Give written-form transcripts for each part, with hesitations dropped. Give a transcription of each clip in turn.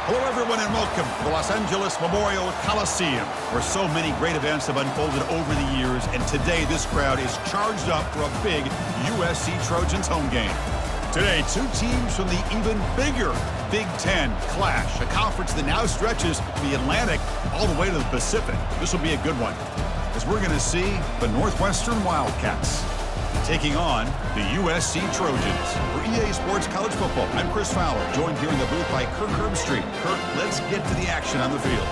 Hello, everyone, and welcome to the Los Angeles Memorial Coliseum, where so many great events have unfolded over the years, and today this crowd is charged up for a big USC Trojans home game. Today, two teams from the even bigger Big Ten clash, a conference that now stretches from the Atlantic all the way to the Pacific. This will be a good one, as we're going to see the Northwestern Wildcats taking on the USC Trojans. For EA Sports College Football, I'm Chris Fowler, joined here in the booth by Kirk Herbstreit. Kirk, let's get to the action on the field.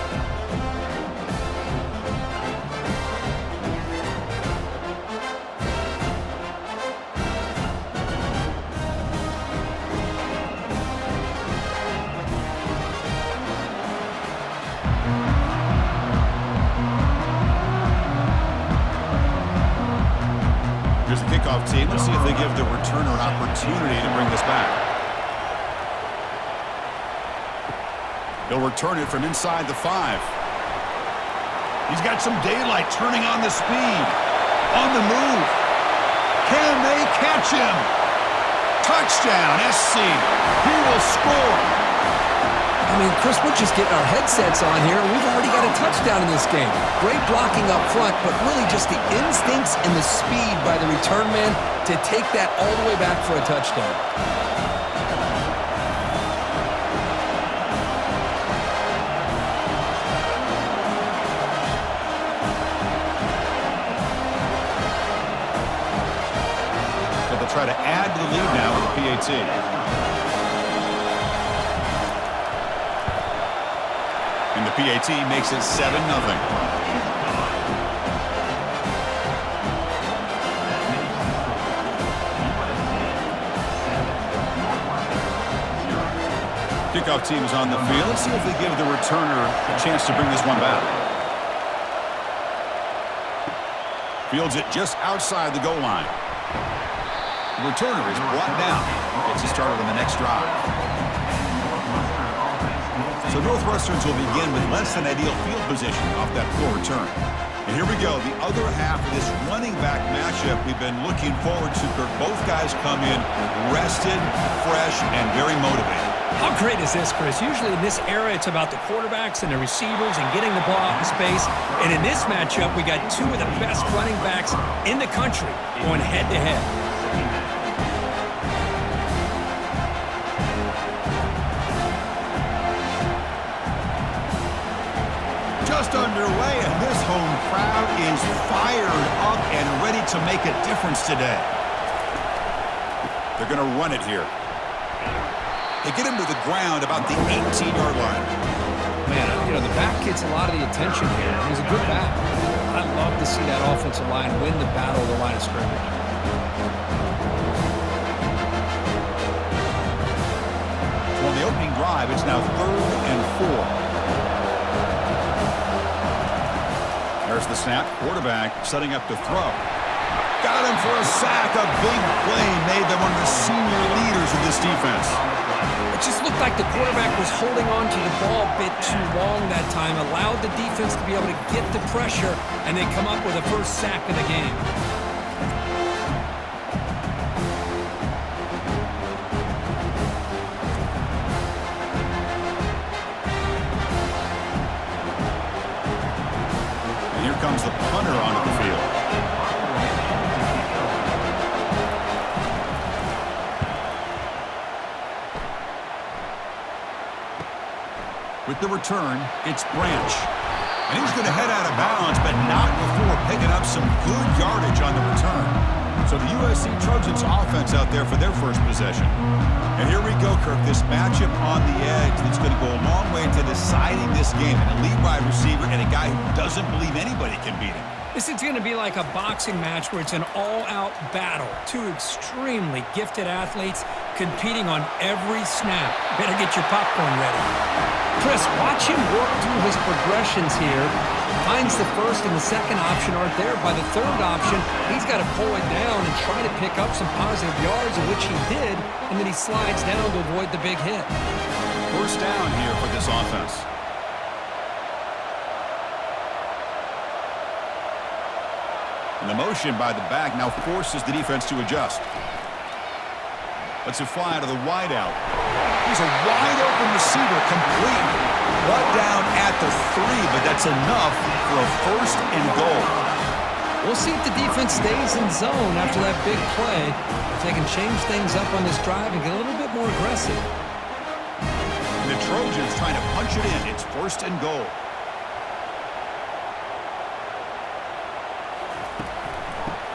Here's the kickoff team. Let's see if they give the returner an opportunity to bring this back. He'll return it from inside the 5. He's got some daylight, turning on the speed. On the move. Can they catch him? Touchdown, SC. He will score. I mean, Chris, we're just getting our headsets on here, and we've already got a touchdown in this game. Great blocking up front, but really just the instincts and the speed by the return man to take that all the way back for a touchdown. So they'll try to add to the lead now with the PAT. And the PAT makes it 7-0. Kickoff team is on the field. Let's see if they give the returner a chance to bring this one back. Fields it just outside the goal line. The returner is brought down. Gets you started on the next drive. So Northwestern will begin with less than ideal field position off that poor return. And here we go, the other half of this running back matchup we've been looking forward to. Both guys come in rested, fresh, and very motivated. How great is this, Chris? Usually in this era, it's about the quarterbacks and the receivers and getting the ball out in space. And in this matchup, we got two of the best running backs in the country going head-to-head. Just underway, and this home crowd is fired up and ready to make a difference today. They're going to run it here. They get him to the ground about the 18-yard line. Man, you know, the back gets a lot of the attention here. He's a good back. I love to see that offensive line win the battle of the line of scrimmage. So on the opening drive, it's now 3rd and 4. There's the snap. Quarterback setting up to throw. Got him for a sack. A big play made by one of the senior leaders of this defense. It just looked like the quarterback was holding on to the ball a bit too long that time, allowed the defense to be able to get the pressure, and they come up with a first sack of the game. Comes the punter onto the field. With the return, it's Branch. And he's going to head out of bounds, but not before picking up some good yardage on the return. So the USC Trojans offense out there for their first possession. And here we go, Kirk, this matchup on the edge that's going to go a long way to deciding this game. An elite wide receiver and a guy who doesn't believe anybody can beat him. This is going to be like a boxing match where it's an all-out battle. Two extremely gifted athletes competing on every snap. Better get your popcorn ready. Chris, watch him work through his progressions here. Finds the first and the second option aren't there. By the third option, he's got to pull it down and try to pick up some positive yards, in which he did, and then he slides down to avoid the big hit. First down here for this offense. And the motion by the back now forces the defense to adjust. Let's it fly to the wideout. He's a wide-open receiver, complete. Brought down at the 3, but that's enough for a first and goal. We'll see if the defense stays in zone after that big play. If they can change things up on this drive and get a little bit more aggressive. And the Trojans trying to punch it in. It's first and goal.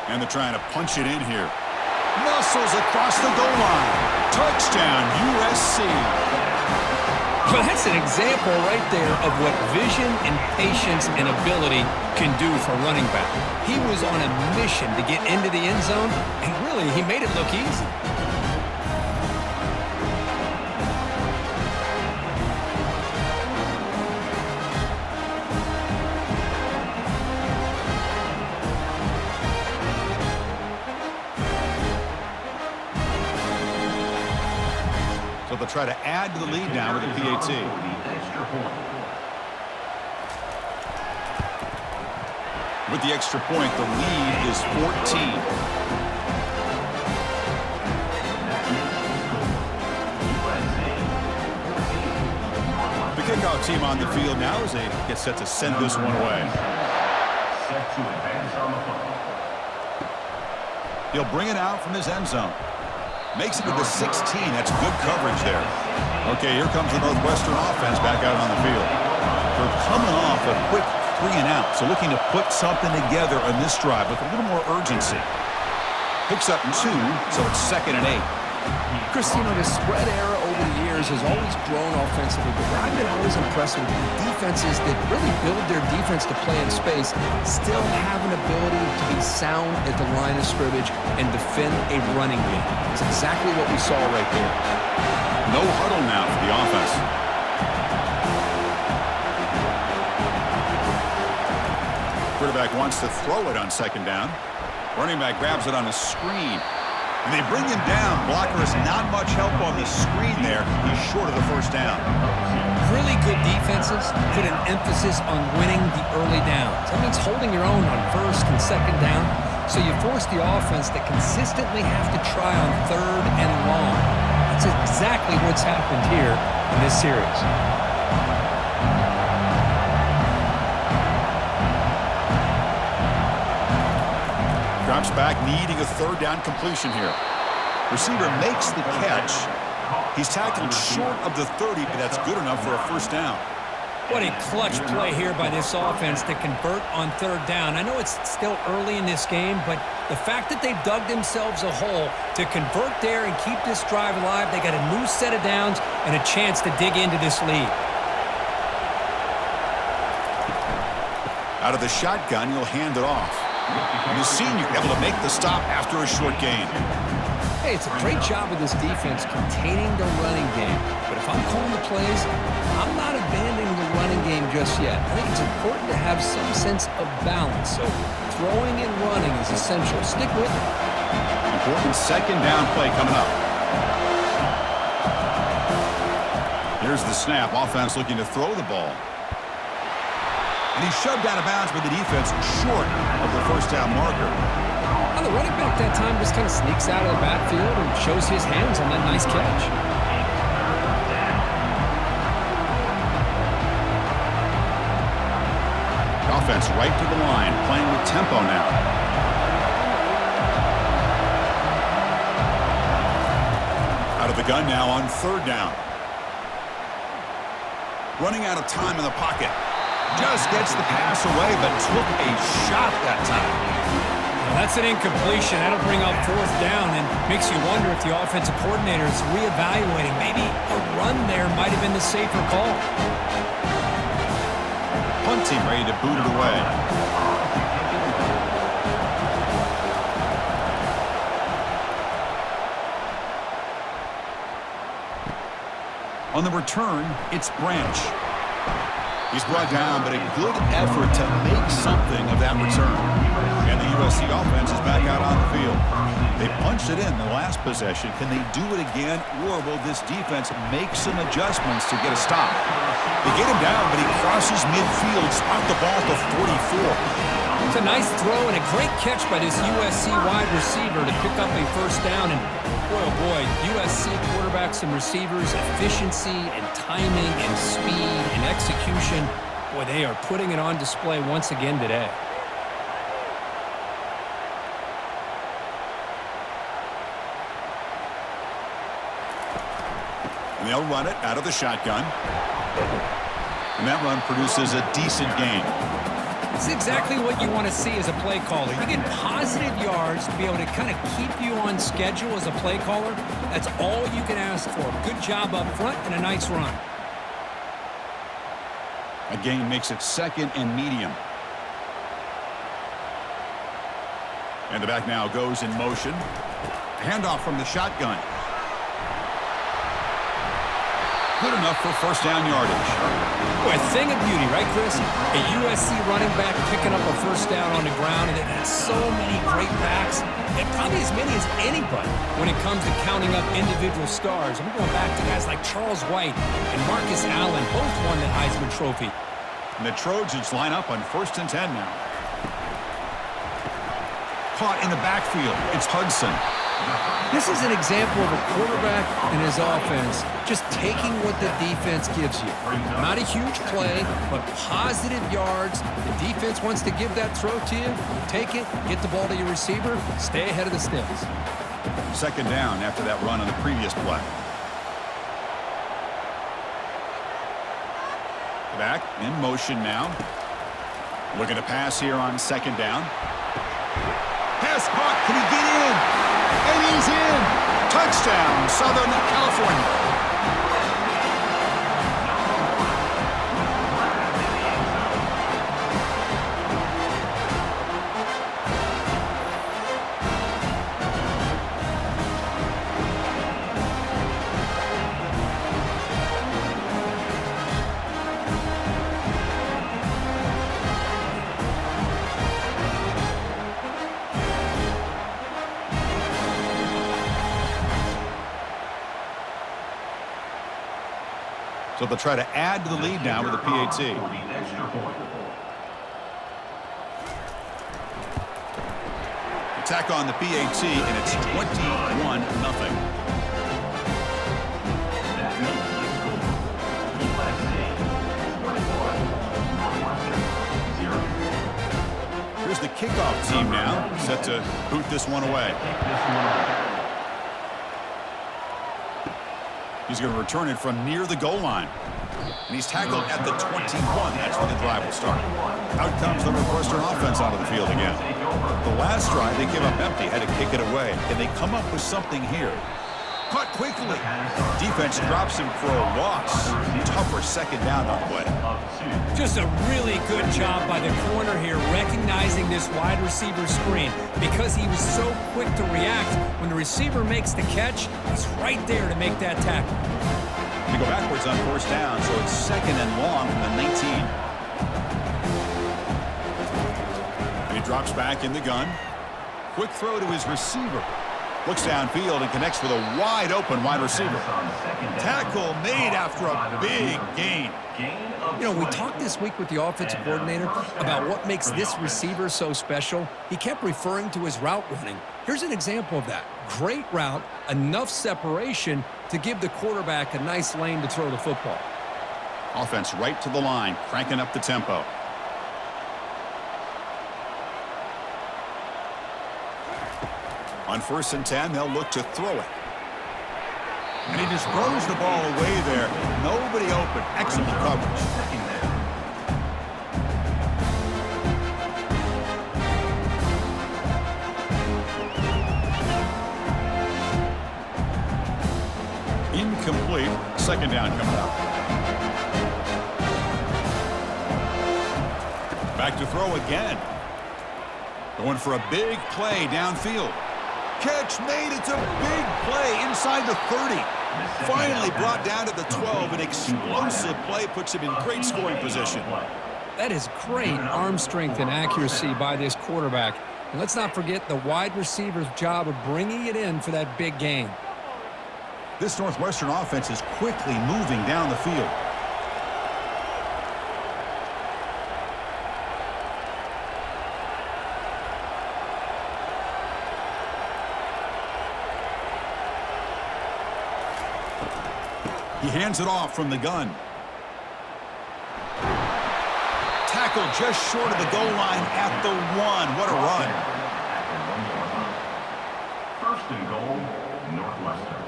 And they're trying to punch it in here. Muscles across the goal line. Touchdown, USC. Well, that's an example right there of what vision and patience and ability can do for running back. He was on a mission to get into the end zone, and really, he made it look easy. So they'll try to add to the lead now with a PAT. With the extra point, the lead is 14. The kickoff team on the field now as they get set to send this one away. He'll bring it out from his end zone. Makes it to the 16. That's good coverage there. Okay, here comes the Northwestern offense back out on the field. They're coming off a quick 3 and out, so looking to put something together on this drive with a little more urgency. Picks up 2, so it's 2nd and 8. Chris, the spread era over the years has always grown offensively, but what I've been always impressed with the defenses that really build their defense to play in space still have an ability to be sound at the line of scrimmage and defend a running game. It's exactly what we saw right there. No huddle now for the offense. Quarterback wants to throw it on 2nd down. Running back grabs it on a screen. And they bring him down. Blocker has not much help on the screen there. He's short of the 1st down. Really good defenses put an emphasis on winning the early downs. That means holding your own on 1st and 2nd down. So you force the offense to consistently have to try on 3rd and long. That's exactly what's happened here in this series. Drops back, needing a 3rd down completion here. Receiver makes the catch. He's tackled short of the 30, but that's good enough for a 1st down. What a clutch play here by this offense to convert on 3rd down. I know it's still early in this game, but the fact that they've dug themselves a hole to convert there and keep this drive alive, they got a new set of downs and a chance to dig into this lead. Out of the shotgun, he'll hand it off. And the senior able to make the stop after a short gain. Hey, it's a great job of this defense containing the running game. But if I'm calling the plays, I'm not abandoning the running game just yet. I think it's important to have some sense of balance. So throwing and running is essential. Stick with it. Important 2nd down play coming up. Here's the snap. Offense looking to throw the ball. And he's shoved out of bounds with the defense short of the 1st down marker. Well, the running back that time just kind of sneaks out of the backfield and shows his hands on that nice catch. Offense right to the line, playing with tempo now. Out of the gun now on 3rd down. Running out of time in the pocket. Just gets the pass away, but took a shot that time. Well, that's an incompletion. That'll bring up 4th down and makes you wonder if the offensive coordinator is reevaluating. Maybe a run there might have been the safer call. Punt team ready to boot it away. On the return, it's Branch. He's brought down, but a good effort to make something of that return. And the USC offense is back out on the field. They punched it in the last possession. Can they do it again, or will this defense make some adjustments to get a stop? They get him down, but he crosses midfield, spot the ball to 44. It's a nice throw and a great catch by this USC wide receiver to pick up a first down. And boy, oh boy, USC quarterbacks and receivers, efficiency and timing and speed and execution. Boy, they are putting it on display once again today. And they'll run it out of the shotgun. And that run produces a decent gain. It's exactly what you want to see as a play caller. You get positive yards to be able to kind of keep you on schedule as a play caller. That's all you can ask for. Good job up front and a nice run. A gain makes it 2nd and medium. And the back now goes in motion. Handoff from the shotgun. Good enough for first down yardage. Boy, a thing of beauty, right, Chris? A USC running back picking up a first down on the ground, and it has so many great backs, and probably as many as anybody when it comes to counting up individual stars. I'm going back to guys like Charles White and Marcus Allen, both won the Heisman Trophy. And the Trojans line up on 1st and 10 now. Caught in the backfield. It's Hudson. This is an example of a quarterback and his offense just taking what the defense gives you. Not a huge play, but positive yards. The defense wants to give that throw to you. You take it, get the ball to your receiver, stay ahead of the sticks. 2nd down after that run on the previous play. Back in motion now. Looking to pass here on 2nd down. Pass caught. Can he get in? And he's in. Touchdown, Southern California. So they'll try to add to the lead now with a PAT. Attack on the PAT, and it's 21-0. Here's the kickoff team now, set to boot this one away. He's going to return it from near the goal line. And he's tackled at the 21. That's where the drive will start. Out comes the Northwestern offense onto the field again. The last drive, they came up empty, had to kick it away. Can they come up with something here? Caught quickly. Defense drops him for a loss. Tougher 2nd down on the way. Just a really good job by the corner here, recognizing this wide receiver screen. Because he was so quick to react, when the receiver makes the catch, he's right there to make that tackle. They go backwards on 1st down, so it's 2nd and long from the 19. And he drops back in the gun. Quick throw to his receiver. Looks downfield and connects with a wide-open wide receiver. Tackle made after a big gain. You know, we talked this week with the offensive coordinator about what makes this receiver so special. He kept referring to his route running. Here's an example of that. Great route, enough separation to give the quarterback a nice lane to throw the football. Offense right to the line, cranking up the tempo. On 1st and 10, they'll look to throw it. And he just throws the ball away there. Nobody open. Excellent coverage. Incomplete. 2nd down coming up. Back to throw again. Going for a big play downfield. Catch made. It's a big play inside the 30. Finally brought down to the 12. An explosive play puts him in great scoring position. That is great arm strength and accuracy by this quarterback. And let's not forget the wide receiver's job of bringing it in for that big gain. This Northwestern offense is quickly moving down the field. He hands it off from the gun. Tackle just short of the goal line at the 1. What a run. First and goal, Northwestern.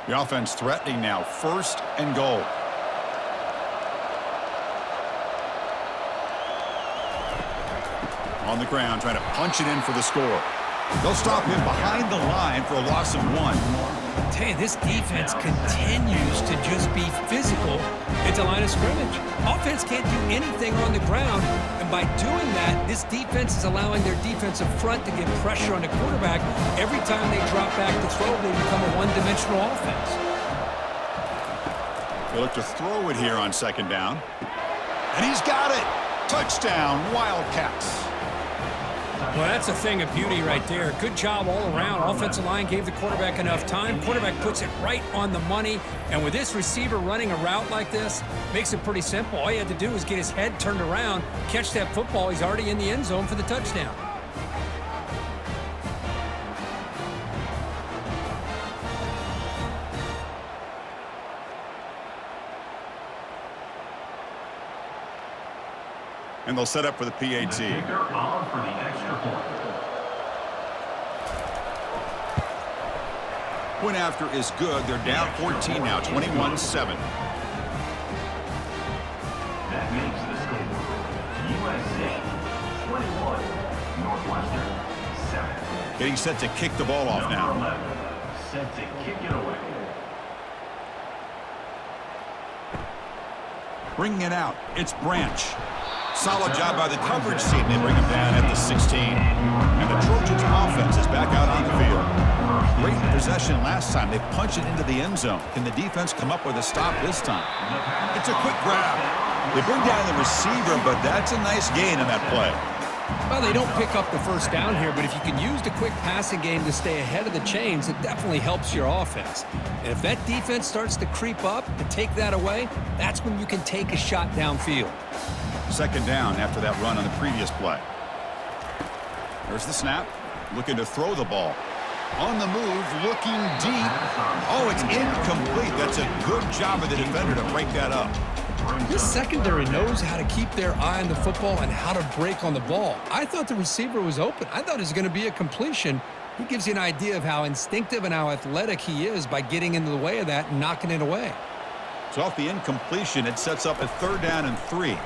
The offense threatening now. First and goal. On the ground, trying to punch it in for the score. They'll stop him behind the line for a loss of 1. I tell you, this defense continues to just be physical at the line of scrimmage. Offense can't do anything on the ground, and by doing that, this defense is allowing their defensive front to get pressure on the quarterback. Every time they drop back to throw, they become a one-dimensional offense. They look to throw it here on second down. And he's got it. Touchdown, Wildcats. Well, that's a thing of beauty right there. Good job all around. Offensive line gave the quarterback enough time. Quarterback puts it right on the money. And with this receiver running a route like this, makes it pretty simple. All you had to do was get his head turned around, catch that football. He's already in the end zone for the touchdown. And they'll set up for the PAT. The kicker on for the extra point. Point after is good. They're down 14 now, 21-7. That makes the score USC 21, Northwestern 7. Getting set to kick the ball off now. Number 11, set to kick it away. Bringing it out. It's Branch. Solid job by the coverage team. They bring him down at the 16. And the Trojans offense is back out on the field. Great possession last time. They punch it into the end zone. Can the defense come up with a stop this time? It's a quick grab. They bring down the receiver, but that's a nice gain in that play. Well, they don't pick up the first down here, but if you can use the quick passing game to stay ahead of the chains, it definitely helps your offense. And if that defense starts to creep up and take that away, that's when you can take a shot downfield. Second down after that run on the previous play. There's the snap. Looking to throw the ball. On the move, looking deep. Oh, it's incomplete. That's a good job of the defender to break that up. This secondary knows how to keep their eye on the football and how to break on the ball. I thought the receiver was open. I thought it was going to be a completion. He gives you an idea of how instinctive and how athletic he is by getting into the way of that and knocking it away. So off the incompletion, it sets up a 3rd down and 3.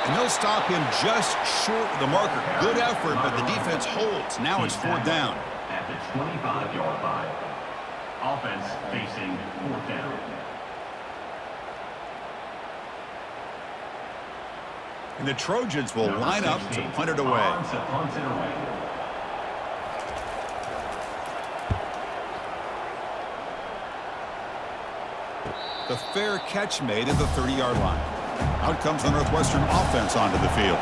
And they'll stop him just short of the marker. Good effort, but the defense holds. Now it's 4th down. At the 25-yard line. Offense facing 4th down. And the Trojans will line up to punt it away. The fair catch made at the 30-yard line. Out comes the Northwestern offense onto the field.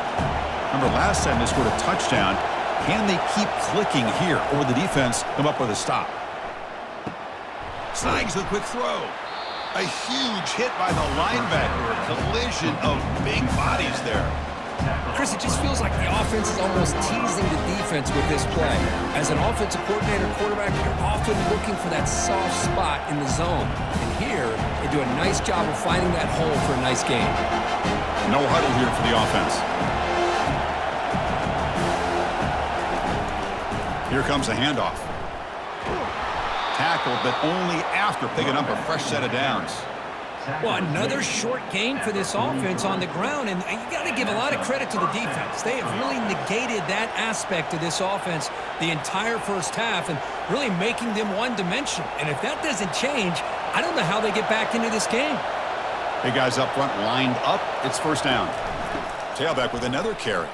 Remember, last time they scored a touchdown. Can they keep clicking here, or will the defense come up with a stop? Snags the quick throw. A huge hit by the linebacker. A collision of big bodies there. Chris, it just feels like the offense is almost teasing the defense with this play. As an offensive coordinator quarterback, you're often looking for that soft spot in the zone. And here, they do a nice job of finding that hole for a nice gain. No huddle here for the offense. Here comes a handoff. Tackled, but only after picking up a fresh set of downs. Well, another short gain for this offense on the ground, and you got to give a lot of credit to the defense. They have really negated that aspect of this offense the entire first half and really making them one-dimensional. And if that doesn't change, I don't know how they get back into this game. Big guys up front lined up. It's 1st down. Tailback with another carry.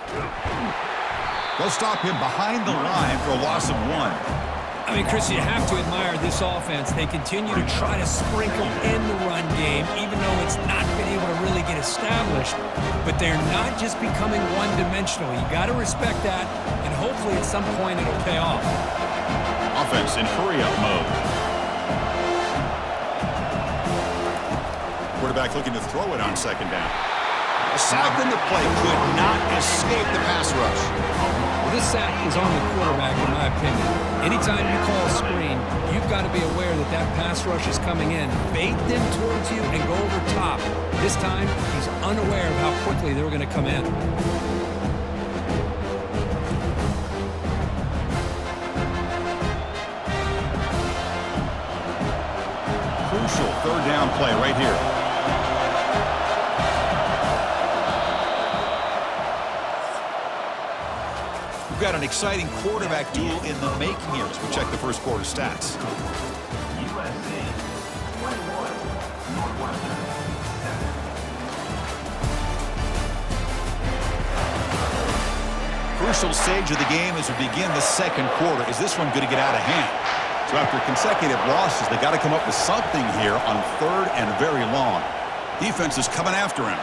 They'll stop him behind the line for a loss of 1. I mean, Chris, you have to admire this offense. They continue to try to sprinkle in the run game, even though it's not been able to really get established. But they're not just becoming one-dimensional. You got to respect that, and hopefully at some point it'll pay off. Offense in hurry-up mode. Quarterback looking to throw it on 2nd down. A sack in the play could not escape the pass rush. Well, this sack is on the quarterback, in my opinion. Anytime you call a screen, you've got to be aware that that pass rush is coming in. Bait them towards you and go over top. This time, he's unaware of how quickly they're going to come in. Crucial third down play right here. We've got an exciting quarterback duel in the making here as we check the first quarter stats. USC 21, Northwestern 7. Crucial stage of the game as we begin the second quarter. Is this one going to get out of hand? So after consecutive losses, they got to come up with something here on third and very long. Defense is coming after him.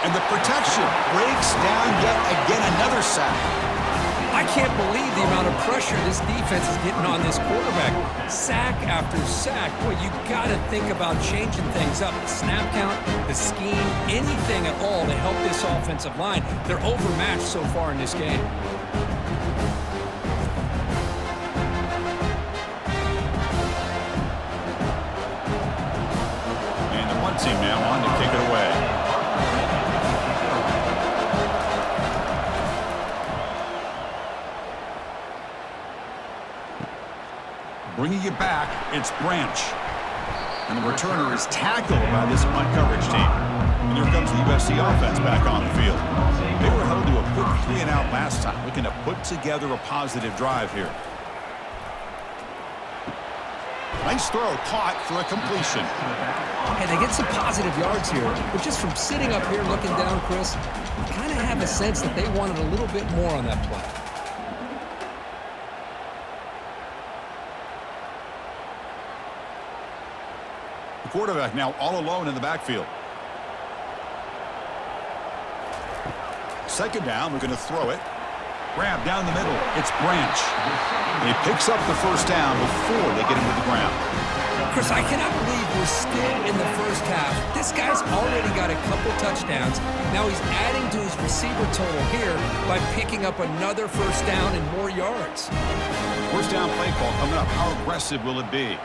And the protection breaks down yet again another sack. I can't believe the amount of pressure this defense is getting on this quarterback. Sack after sack. Boy, you got to think about changing things up. The snap count, the scheme, anything at all to help this offensive line. They're overmatched so far in this game. And the one team now on to kick it away. Bringing it back, it's Branch. And the returner is tackled by this punt coverage team. And here comes the USC offense back on the field. They were held to a quick 3-and-out last time, looking to put together a positive drive here. Nice throw, caught for a completion. Hey, they get some positive yards here, but just from sitting up here looking down, Chris, you kind of have a sense that they wanted a little bit more on that play. Quarterback now all alone in the backfield. Second down, we're going to throw it. Grab down the middle. It's Branch. He picks up the first down before they get him to the ground. Chris, I cannot believe we're still in the first half. This guy's already got a couple touchdowns. Now he's adding to his receiver total here by picking up another first down and more yards. First down play call coming up. How aggressive will it be?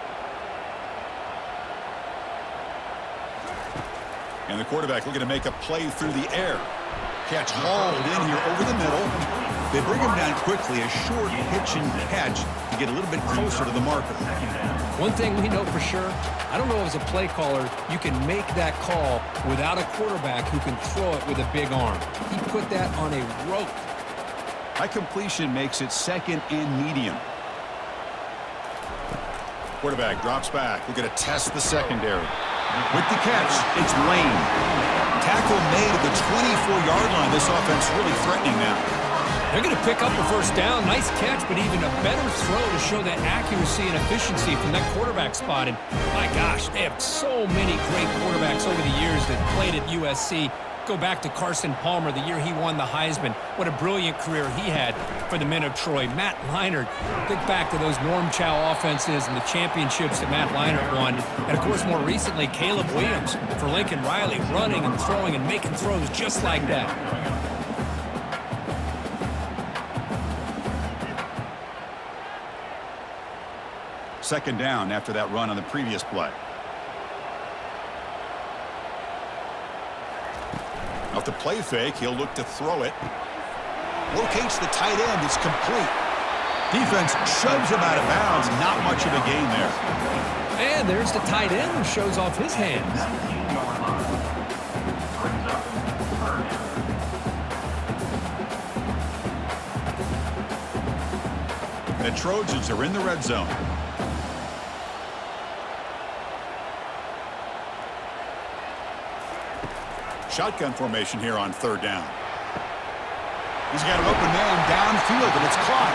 And the quarterback looking to make a play through the air. Catch hauled in here over the middle. They bring him down quickly, a short pitch and catch to get a little bit closer to the marker. One thing we know for sure, I don't know as a play caller, you can make that call without a quarterback who can throw it with a big arm. He put that on a rope. High completion makes it second and medium. Quarterback drops back. We're going to test the secondary. With the catch, it's Lane. Tackle made at the 24-yard line. This offense really threatening now. They're going to pick up the first down. Nice catch, but even a better throw to show that accuracy and efficiency from that quarterback spot. And my gosh, they have so many great quarterbacks over the years that played at USC. Go back to Carson Palmer, the year he won the Heisman. What a brilliant career he had for the men of Troy. Matt Leinart, think back to those Norm Chow offenses and the championships that Matt Leinart won. And, of course, more recently, Caleb Williams for Lincoln Riley, running and throwing and making throws just like that. Second down after that run on the previous play. Off the play fake, he'll look to throw it. Locates the tight end. It's complete. Defense shoves him out of bounds. Not much of a gain there. And there's the tight end who shows off his hands. The Trojans are in the red zone. Shotgun formation here on third down. He's got an open man downfield, and it's caught.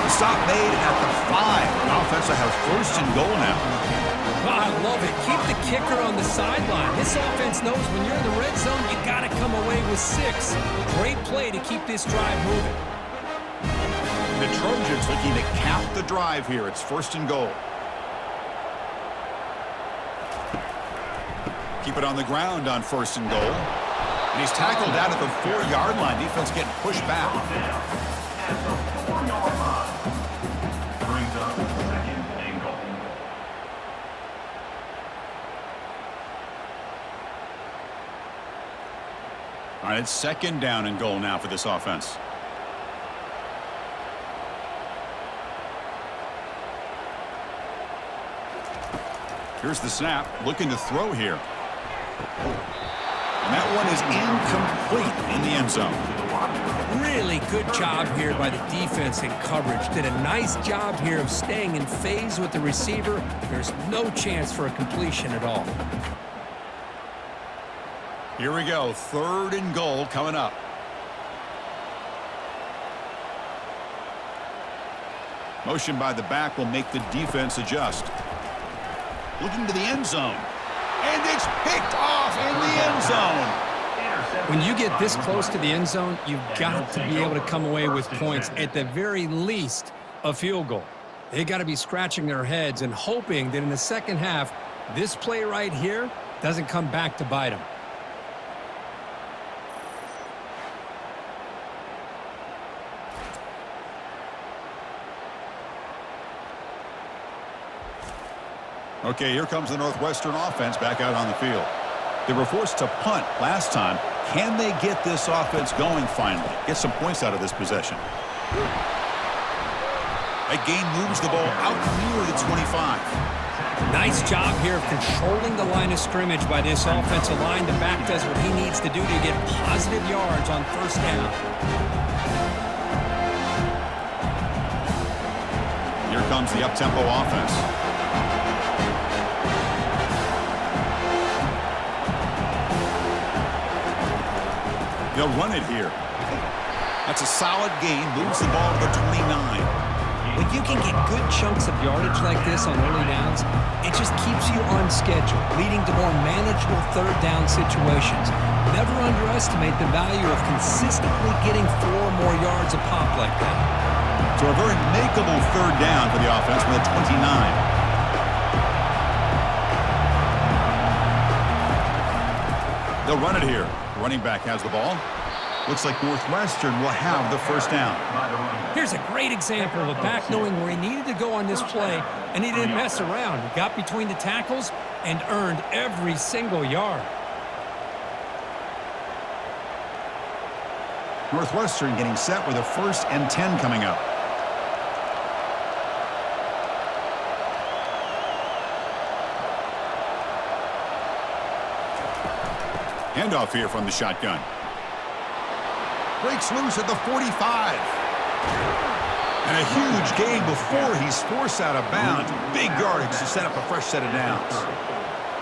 The stop made at the 5. The offense will have first and goal now. Oh, I love it. Keep the kicker on the sideline. This offense knows when you're in the red zone, you got to come away with 6. Great play to keep this drive moving. The Trojans looking to cap the drive here. It's first and goal. Keep it on the ground on first and goal. And he's tackled out at the 4-yard line. Defense getting pushed back. At the 4-yard line. Brings up 2nd and goal. All right, it's 2nd down and goal now for this offense. Here's the snap, looking to throw here. And that one is incomplete in the end zone. Really good job here by the defense in coverage. Did a nice job here of staying in phase with the receiver. There's no chance for a completion at all. Here we go, 3rd and goal coming up. Motion by the back will make the defense adjust. Looking to the end zone. And it's picked off in the end zone. When you get this close to the end zone, you've got to be able to come away with points, at the very least, a field goal. They got to be scratching their heads and hoping that in the second half, this play right here doesn't come back to bite them. Okay, here comes the Northwestern offense back out on the field. They were forced to punt last time. Can they get this offense going finally? Get some points out of this possession. That gain moves the ball out near the 25. Nice job here of controlling the line of scrimmage by this offensive line. The back does what he needs to do to get positive yards on 1st down. Here comes the up-tempo offense. They'll run it here. That's a solid gain. Moves the ball to the 29. When you can get good chunks of yardage like this on early downs, it just keeps you on schedule, leading to more manageable 3rd down situations. Never underestimate the value of consistently getting 4 more yards a pop like that. So a very makeable 3rd down for the offense with a 29. They'll run it here. Running back has the ball. Looks like Northwestern will have the 1st down. Here's a great example of a back knowing where he needed to go on this play, and he didn't mess around. He got between the tackles and earned every single yard. Northwestern getting set with a 1st and 10 coming up. Handoff here from the shotgun. Breaks loose at the 45. And a huge gain before he's forced out of bounds. Big yardage to set up a fresh set of downs.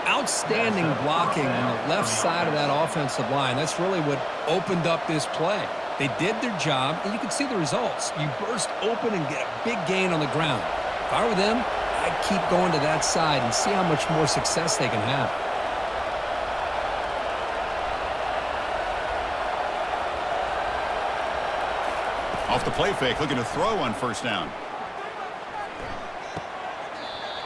Outstanding blocking on the left side of that offensive line. That's really what opened up this play. They did their job, and you can see the results. You burst open and get a big gain on the ground. If I were them, I'd keep going to that side and see how much more success they can have. Off the play fake, looking to throw on 1st down.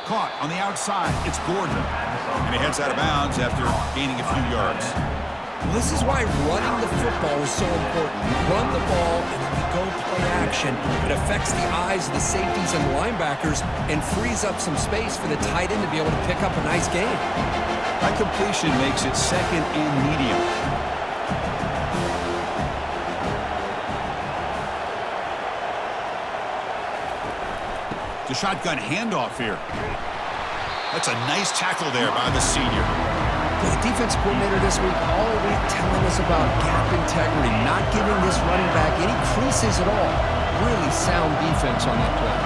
Caught on the outside, it's Gordon. And he heads out of bounds after gaining a few yards. Well, this is why running the football is so important. You run the ball and then you go play action. It affects the eyes of the safeties and linebackers and frees up some space for the tight end to be able to pick up a nice gain. That completion makes it 2nd and medium. The shotgun handoff here. That's a nice tackle there by the senior. The defense coordinator this week all week telling us about gap integrity, not giving this running back any creases at all. Really sound defense on that play.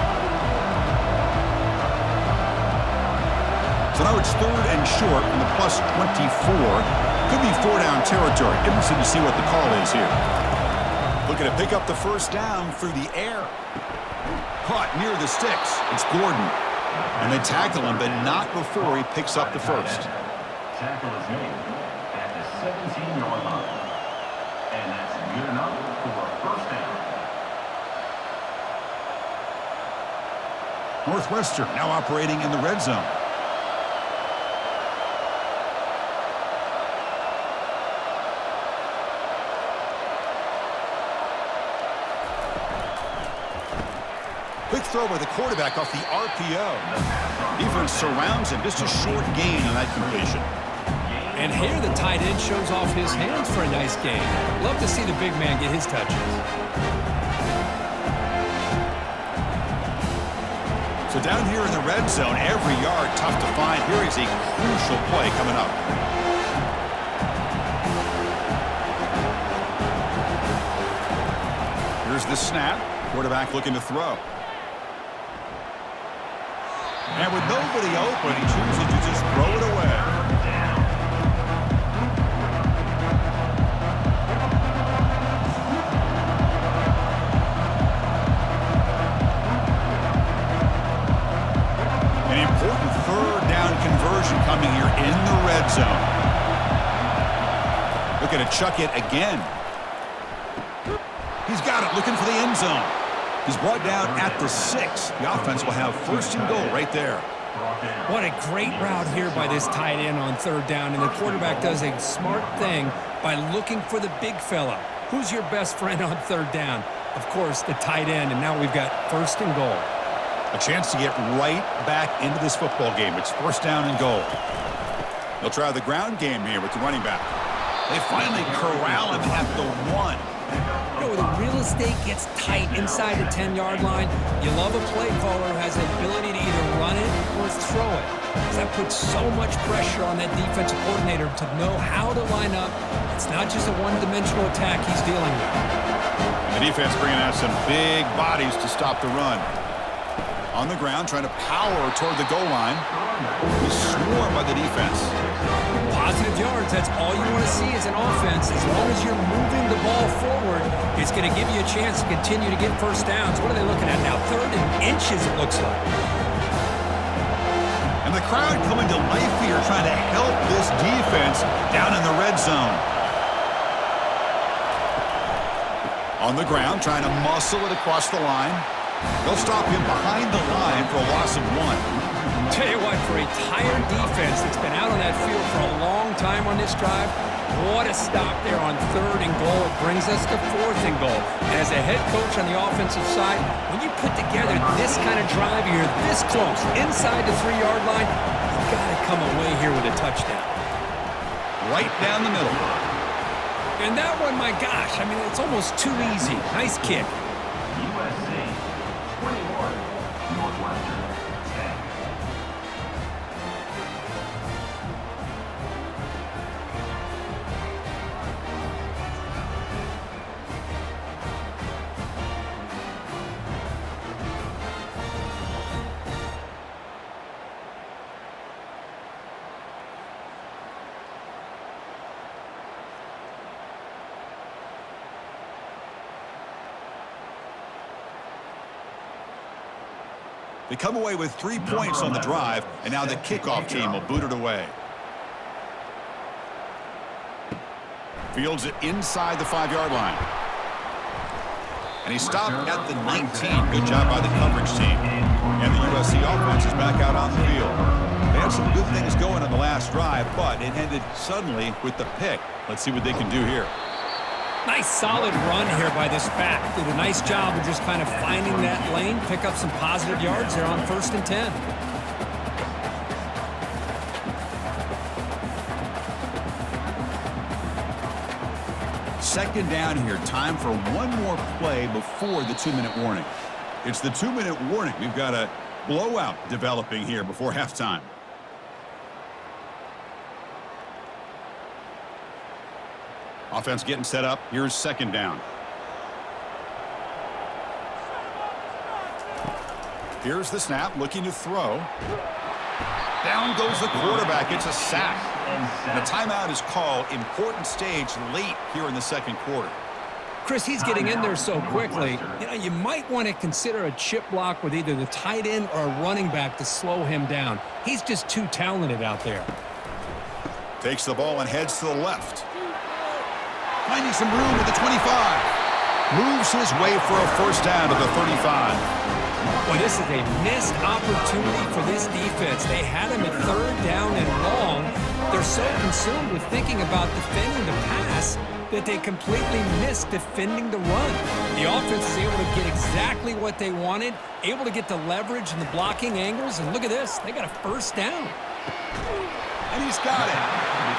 So now it's 3rd and short from the plus 24. Could be 4-down territory. Interested to see what the call is here. Looking to pick up the 1st down through the air. Caught near the sticks. It's Gordon. And they tackle him, but not before he picks up the 1st. Tackle is made at the 17-yard line. And that's good enough for a 1st down. Northwestern now operating in the red zone. Quick throw by the quarterback off the RPO. Defense surrounds him. Just a short gain on that completion. And here the tight end shows off his hands for a nice gain. Love to see the big man get his touches. So down here in the red zone, every yard tough to find. Here is a crucial play coming up. Here's the snap. Quarterback looking to throw. And with nobody open, he chooses to just throw it away. An important third down conversion coming here in the red zone. Looking to chuck it again. He's got it, looking for the end zone. He's brought down at the 6. The offense will have first and goal right there. What a great route here by this tight end on third down, and the quarterback does a smart thing by looking for the big fella. Who's your best friend on third down? Of course, the tight end, and now we've got first and goal. A chance to get right back into this football game. It's first down and goal. They'll try the ground game here with the running back. They finally corral him at the 1. You know, the real estate gets tight inside the 10-yard line. You love a play caller who has the ability to either run it or throw it. That puts so much pressure on that defensive coordinator to know how to line up. It's not just a one-dimensional attack he's dealing with. The defense bringing out some big bodies to stop the run. On the ground, trying to power toward the goal line. He's swarmed by the defense. Positive yards, that's all you want to see as an offense. As long as you're moving the ball forward, it's going to give you a chance to continue to get first downs. What are they looking at now? 3rd and inches, it looks like. And the crowd coming to life here, trying to help this defense down in the red zone. On the ground, trying to muscle it across the line. They'll stop him behind the line for a loss of 1. Tell you what, for a tired defense that's been out on that field for a long time on this drive, what a stop there on 3rd and goal. It brings us to 4th and goal. And as a head coach on the offensive side, when you put together this kind of drive, you're this close, inside the 3-yard line, you've got to come away here with a touchdown. Right down the middle. And that one, my gosh, I mean, it's almost too easy. Nice kick. USC 21, Northwestern 10. They come away with 3 points on the drive, and now the kickoff team will boot it away. Fields it inside the 5-yard line. And he stopped at the 19. Good job by the coverage team. And the USC offense is back out on the field. They had some good things going on the last drive, but it ended suddenly with the pick. Let's see what they can do here. Nice solid run here by this back. Did a nice job of just kind of finding that lane, pick up some positive yards there on 1st and 10. Second down here. Time for one more play before the 2-minute warning. It's the 2-minute warning. We've got a blowout developing here before halftime. Offense getting set up. Here's 2nd down. Here's the snap, looking to throw. Down goes the quarterback. It's a sack. And a timeout is called. Important stage late here in the 2nd quarter. Chris, he's getting in there so quickly. You know, you might want to consider a chip block with either the tight end or a running back to slow him down. He's just too talented out there. Takes the ball and heads to the left. Finding some room at the 25. Moves his way for a first down to the 35. Boy, this is a missed opportunity for this defense. They had him at 3rd down and long. They're so consumed with thinking about defending the pass that they completely missed defending the run. The offense is able to get exactly what they wanted, able to get the leverage and the blocking angles, and look at this. They got a first down. And he's got it.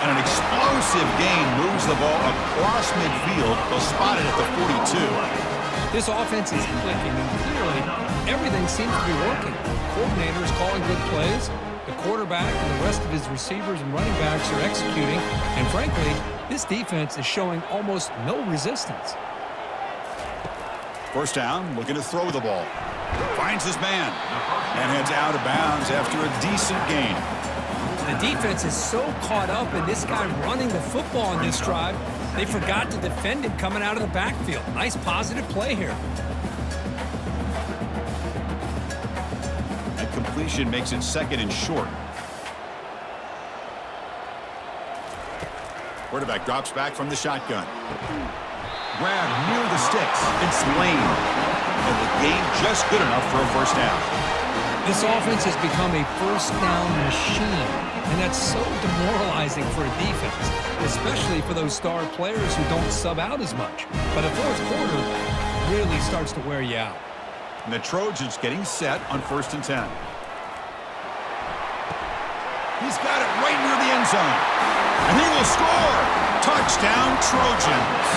And an explosive gain moves the ball across midfield. They'll spot it at the 42. This offense is clicking, and clearly everything seems to be working. The coordinator is calling good plays. The quarterback and the rest of his receivers and running backs are executing. And frankly, this defense is showing almost no resistance. First down, looking to throw the ball. Finds his man and heads out of bounds after a decent gain. The defense is so caught up in this guy running the football on this drive, they forgot to defend him coming out of the backfield. Nice positive play here. That completion makes it second and short. Quarterback drops back from the shotgun. Grabbed near the sticks. It's Lane. And the gain just good enough for a first down. This offense has become a first down machine, and that's so demoralizing for a defense, especially for those star players who don't sub out as much. But the fourth quarter really starts to wear you out. And the Trojans getting set on 1st and 10. He's got it right near the end zone. And he will score. Touchdown, Trojans.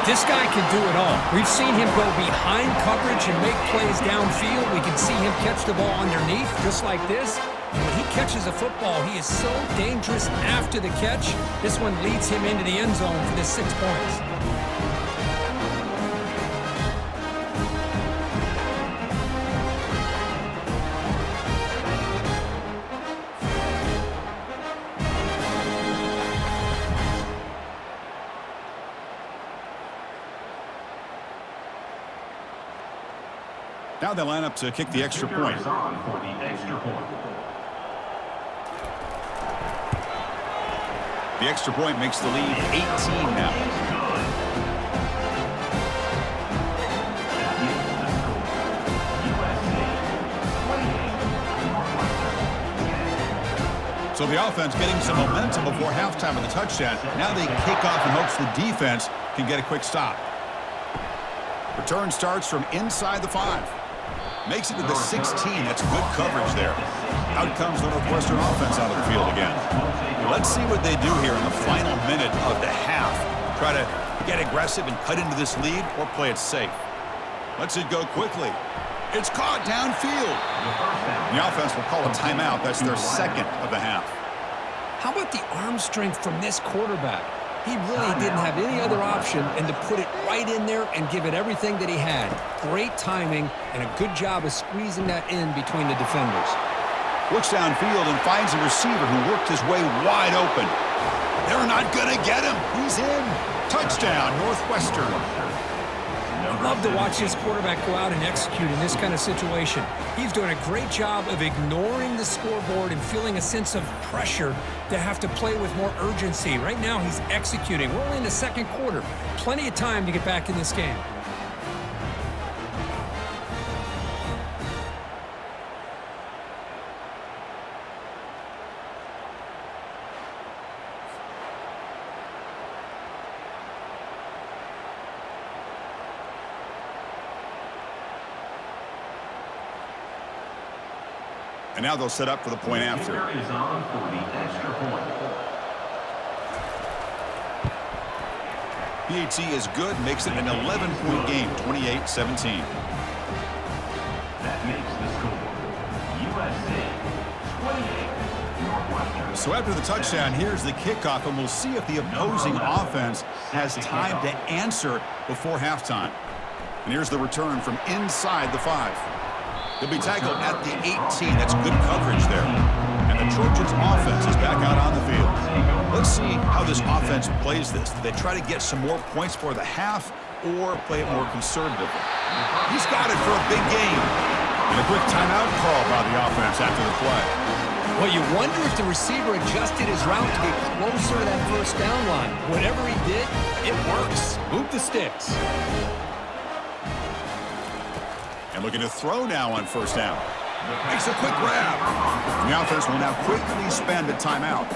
This guy can do it all. We've seen him go behind coverage and make plays downfield. We can see him catch the ball underneath, just like this. And when he catches a football, he is so dangerous after the catch. This one leads him into the end zone for the 6 points. Now they line up to kick the extra point. The extra point makes the lead 18 now. So the offense getting some momentum before halftime of the touchdown. Now they kick off in hopes the defense can get a quick stop. Return starts from inside the 5. Makes it to the 16. That's good coverage there. Out comes the Northwestern offense out of the field again. Let's see what they do here in the final minute of the half. Try to get aggressive and cut into this lead or play it safe. Let's it go quickly. It's caught downfield. The offense will call a timeout. That's their second of the half. How about the arm strength from this quarterback? He really didn't have any other option than to put it right in there and give it everything that he had. Great timing and a good job of squeezing that in between the defenders. Looks downfield and finds a receiver who worked his way wide open. They're not going to get him. He's in. Touchdown, Northwestern. I'd love to watch this quarterback go out and execute in this kind of situation. He's doing a great job of ignoring the scoreboard and feeling a sense of pressure to have to play with more urgency. Right now, he's executing. We're only in the second quarter. Plenty of time to get back in this game. And now they'll set up for the point after. Is on for the extra point. PAT is good, makes it an 11-point game, 28-17. That makes the score USC 28, Northwestern. So after the touchdown, here's the kickoff, and we'll see if the opposing offense has time to answer before halftime. And here's the return from inside the 5. He'll be tackled at the 18. That's good coverage there. And the Trojans offense is back out on the field. Let's see how this offense plays this. Do they try to get some more points for the half or play it more conservatively? He's got it for a big game. And a quick timeout call by the offense after the play. Well, you wonder if the receiver adjusted his route to get closer to that first down line. Whatever he did, it works. Move the sticks. And looking to throw now on first down. Makes a quick grab. And the offense will now quickly spend a timeout.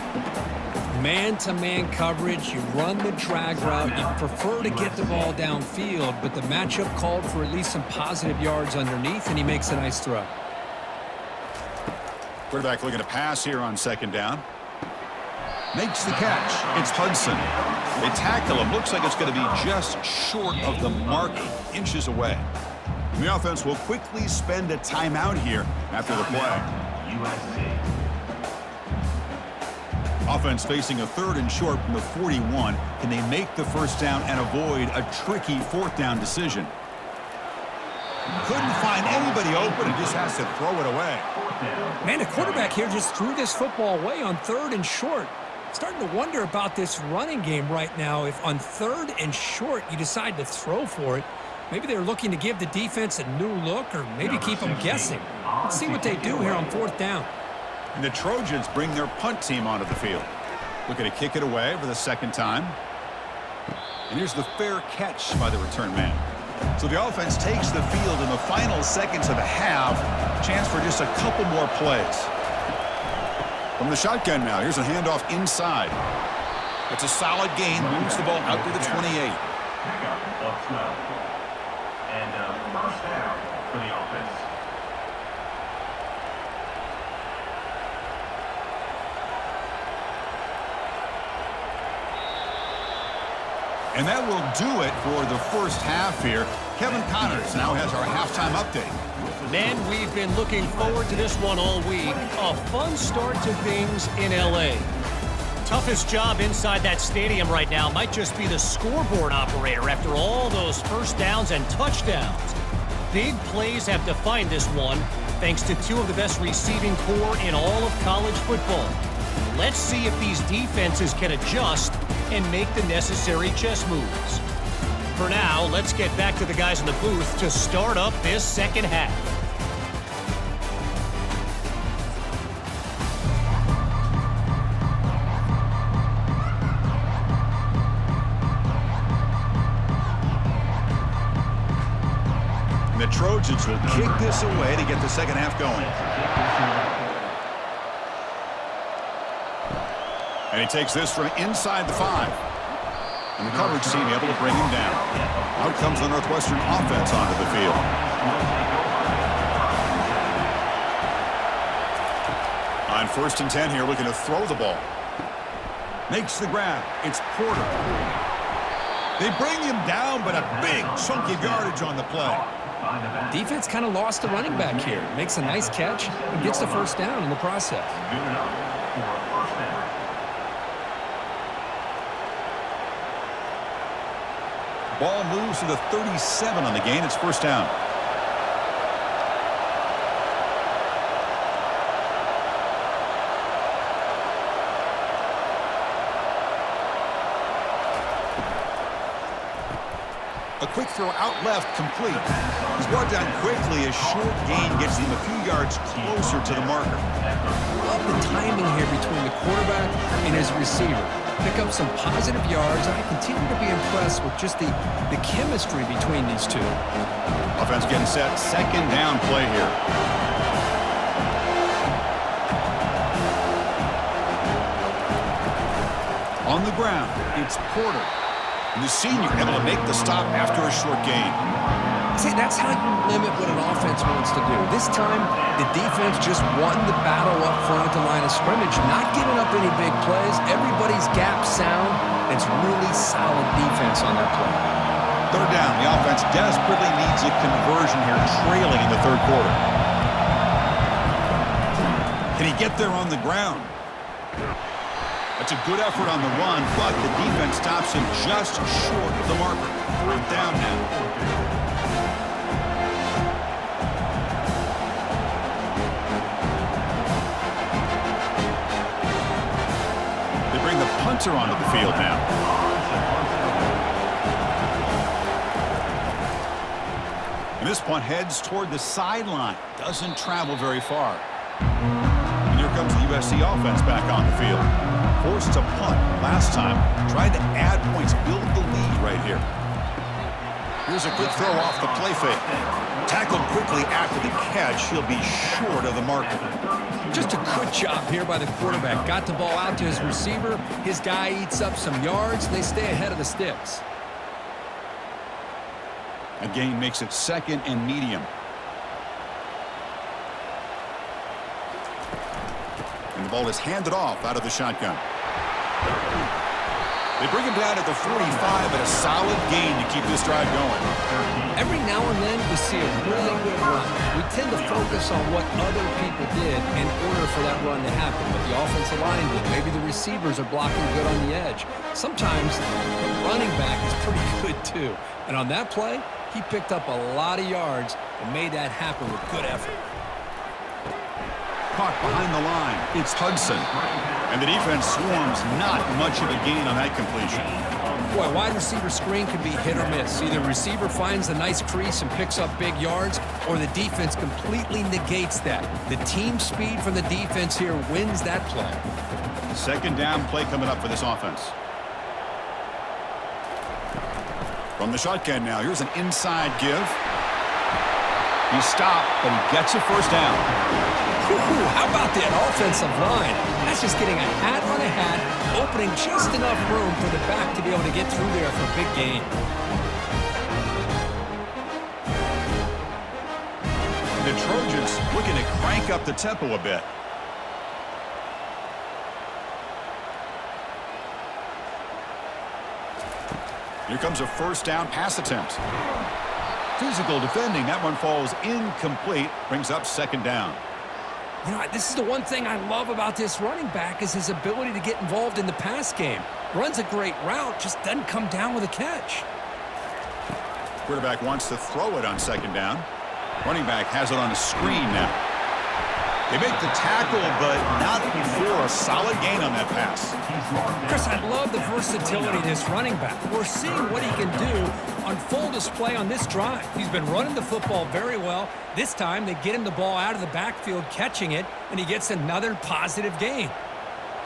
Man-to-man coverage, you run the drag route, you prefer to get the ball downfield, but the matchup called for at least some positive yards underneath, and he makes a nice throw. Quarterback looking to pass here on second down. Makes the catch. It's Hudson. They tackle him. Looks like it's going to be just short of the mark, inches away. And the offense will quickly spend a timeout here after the play. USC. Offense facing a 3rd and short from the 41. Can they make the first down and avoid a tricky 4th down decision? Couldn't find anybody open and just has to throw it away. Man, the quarterback here just threw this football away on 3rd and short. Starting to wonder about this running game right now. If on 3rd and short you decide to throw for it, maybe they're looking to give the defense a new look or maybe keep them guessing. Let's see what they do here on 4th down. And the Trojans bring their punt team onto the field. Looking to kick it away for the 2nd time. And here's the fair catch by the return man. So the offense takes the field in the final seconds of the half. Chance for just a couple more plays. From the shotgun now, here's a handoff inside. It's a solid gain, moves the ball out to the 28. Pickup of 12. And first down for the offense. And that will do it for the first half here. Kevin Connors now has our halftime update. Men, we've been looking forward to this one all week. A fun start to things in L.A. Toughest job inside that stadium right now might just be the scoreboard operator after all those first downs and touchdowns. Big plays have defined this one, thanks to 2 of the best receiving corps in all of college football. Let's see if these defenses can adjust and make the necessary chess moves. For now, let's get back to the guys in the booth to start up this second half. And the Trojans will kick this away to get the second half going. And he takes this from inside the 5. And the coverage team able to bring him down. Out comes the Northwestern offense onto the field. On 1st and 10 here, looking to throw the ball. Makes the grab. It's Porter. They bring him down, but a big chunk of yardage on the play. Defense kind of lost the running back here. Makes a nice catch and gets the first down in the process. Good enough for a first down. Ball moves to the 37 on the gain. It's first down. A quick throw out left, complete. He's brought down quickly. A short gain gets him a few yards closer to the marker. Love the timing here between the quarterback and his receiver. Pick up some positive yards, and I continue to be impressed with just the chemistry between these two. Offense getting set. Second down play here. On the ground, it's Porter. And the senior able to make the stop after a short gain. See, that's how you limit what an offense wants to do. This time, the defense just won the battle up front at the line of scrimmage, not giving up any big plays. Everybody's gap sound. It's really solid defense on that play. Third down. The offense desperately needs a conversion here, trailing in the 3rd quarter. Can he get there on the ground? That's a good effort on the run, but the defense stops him just short of the marker. 4th down now. They bring the punter onto the field now. And this punt heads toward the sideline. Doesn't travel very far. And here comes the USC offense back on the field. Forced to punt last time. Tried to add points, build the lead right here. Here's a good throw off the play fake. Tackled quickly after the catch. He'll be short of the marker. Just a good job here by the quarterback. Got the ball out to his receiver. His guy eats up some yards. They stay ahead of the sticks. A gain makes it 2nd and medium. And the ball is handed off out of the shotgun. They bring him down at the 45, but a solid gain to keep this drive going. Every now and then we see a really good run. We tend to focus on what other people did in order for that run to happen. But the offensive line did. Maybe the receivers are blocking good on the edge. Sometimes the running back is pretty good too. And on that play, he picked up a lot of yards and made that happen with good effort. Caught behind the line. It's Hudson. And the defense swarms. Not much of a gain on that completion. Boy, wide receiver screen can be hit or miss. Either receiver finds a nice crease and picks up big yards, or the defense completely negates that. The team speed from the defense here wins that play. 2nd down play coming up for this offense. From the shotgun now, here's an inside give. He stopped, but he gets a 1st down. How about that offensive line? That's just getting a hat on a hat, opening just enough room for the back to be able to get through there for a big gain. The Trojans looking to crank up the tempo a bit. Here comes a 1st down pass attempt. Physical defending. That one falls incomplete. Brings up 2nd down. You know, this is the one thing I love about this running back is his ability to get involved in the pass game. Runs a great route, just doesn't come down with a catch. Quarterback wants to throw it on 2nd down. Running back has it on a screen now. They make the tackle, but not before a solid gain on that pass. Chris, I love the versatility of this running back. We're seeing what he can do on full display on this drive. He's been running the football very well. This time, they get him the ball out of the backfield, catching it, and he gets another positive gain.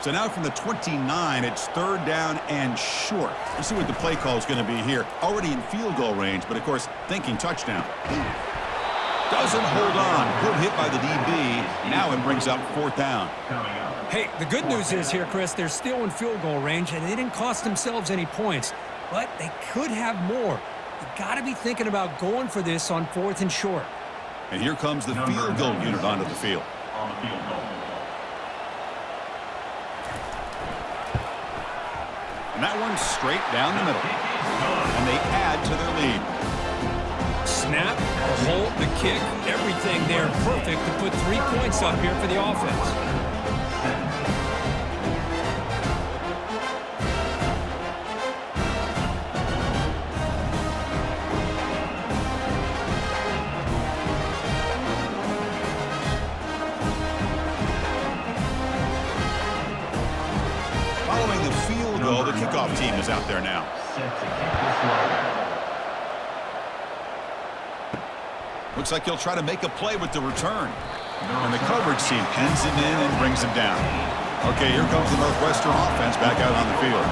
So now from the 29, it's 3rd down and short. Let's see what the play call is going to be here. Already in field goal range, but of course, thinking touchdown. Doesn't hold on. Good hit by the DB. Now it brings up 4th down. Hey, the good news is here, Chris, they're still in field goal range, and they didn't cost themselves any points. But they could have more. You got to be thinking about going for this on 4th and short. And here comes the field goal unit onto the field. And that one's straight down the middle. And they add to their lead. Snap, the hold, the kick, everything there perfect to put 3 points up here for the offense. Following the field goal, the kickoff team is out there now. Looks like he'll try to make a play with the return. And the coverage team pens him in and brings him down. Okay, here comes the Northwestern offense back out on the field.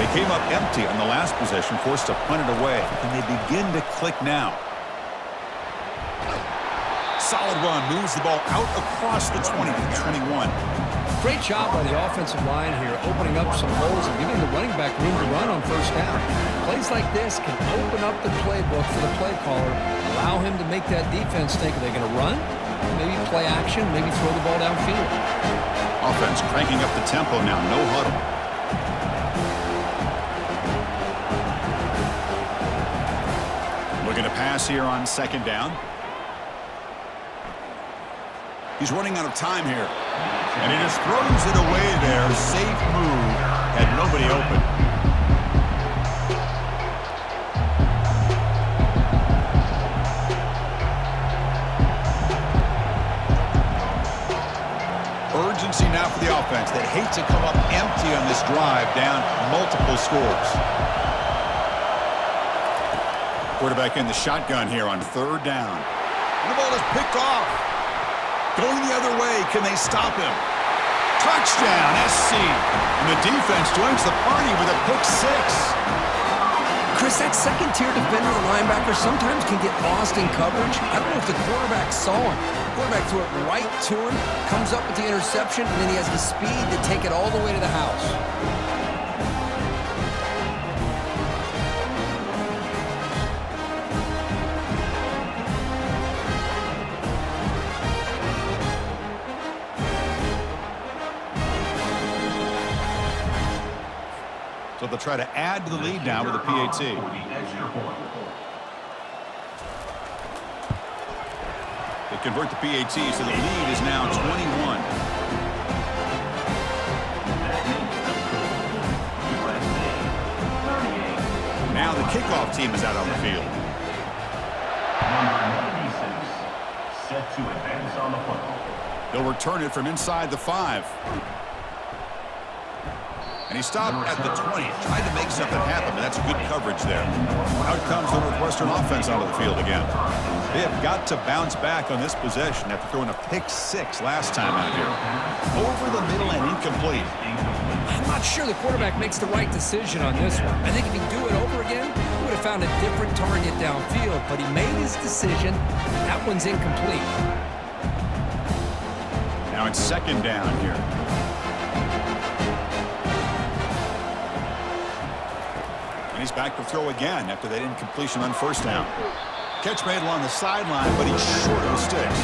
They came up empty on the last possession, forced to punt it away, and they begin to click now. Solid run, moves the ball out across the 20 to 21. Great job by the offensive line here, opening up some holes and giving the running back room to run on 1st down. Plays like this can open up the playbook for the play caller, allow him to make that defense think, are they going to run? Maybe play action, maybe throw the ball downfield. Offense cranking up the tempo now, no huddle. Looking to pass here on 2nd down. He's running out of time here. And he just throws it away there. Safe move. Had nobody open. Urgency now for the offense that hate to come up empty on this drive, down multiple scores. Quarterback in the shotgun here on 3rd down. And the ball is picked off. Going the other way, can they stop him? Touchdown, SC. And the defense joins the party with a pick 6. Chris, that second-tier defender, the linebacker, sometimes can get lost in coverage. I don't know if the quarterback saw him. The quarterback threw it right to him, comes up with the interception, and then he has the speed to take it all the way to the house. So they'll try to add to the lead now with a PAT. They convert the PAT, so the lead is now 21. Now the kickoff team is out on the field. Number 96, set to advance on the football. They'll return it from inside the 5. And he stopped at the 20, tried to make something happen, but that's good coverage there. Out comes the Northwestern offense onto the field again. They have got to bounce back on this possession after throwing a pick-6 last time out here. Over the middle and incomplete. I'm not sure the quarterback makes the right decision on this one. I think if he'd do it over again, he would have found a different target downfield, but he made his decision. That one's incomplete. Now it's second down here. And he's back to throw again after that incompletion on first down. Catch made along the sideline, but he's short of the sticks.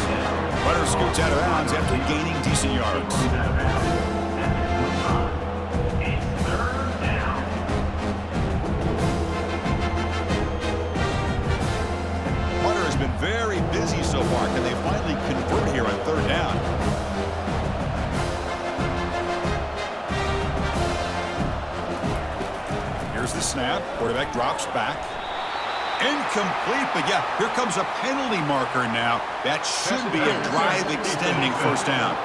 Butter scoots out of bounds after gaining decent yards. Butter has been very busy so far. Can they finally convert here on third down? Here's the snap. Quarterback drops back. Incomplete, but yeah, here comes a penalty marker now. That should be a drive-extending first down.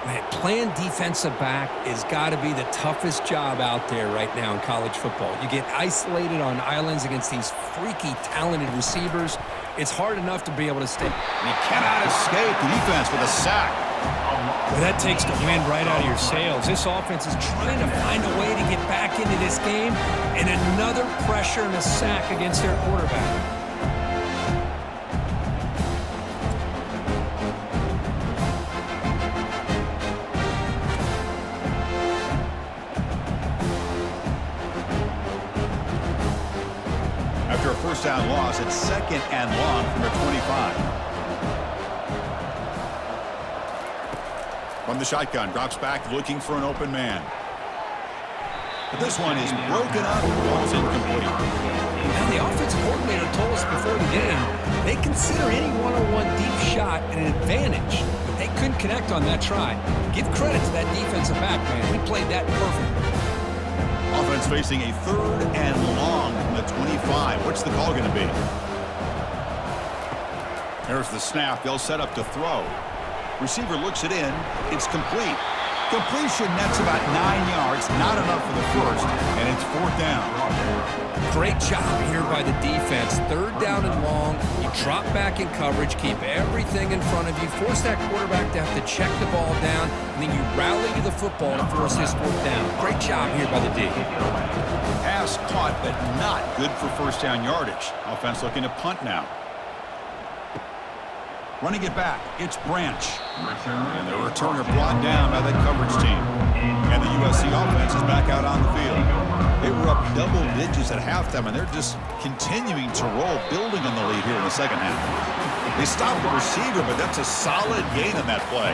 Man, playing defensive back has got to be the toughest job out there right now in college football. You get isolated on islands against these freaky, talented receivers. It's hard enough to be able to stay. And he cannot escape the defense with a sack. Well, that takes the wind right out of your sails. This offense is trying to find a way to get back into this game, and another pressure and a sack against their quarterback. After a first down loss, it's second and long from their 25. From the shotgun, drops back looking for an open man. But this one is broken up and goes incomplete. Now, the offensive coordinator told us before the game they consider any one-on-one deep shot an advantage, but they couldn't connect on that try. Give credit to that defensive back, man. He played that perfectly. Offense facing a third and long from the 25. What's the call going to be? There's the snap. They'll set up to throw. Receiver looks it in. It's complete. Completion nets about 9 yards. Not enough for the first, and it's fourth down. Great job here by the defense. Third down and long. You drop back in coverage, keep everything in front of you, force that quarterback to have to check the ball down, and then you rally to the football to force this fourth down. Great job here by the D. Pass caught, but not good for first down yardage. Offense looking to punt now. Running it back, it's Branch. And the returner brought down by that coverage team. And the USC offense is back out on the field. They were up double digits at halftime, and they're just continuing to roll, building on the lead here in the second half. They stopped the receiver, but that's a solid gain on that play.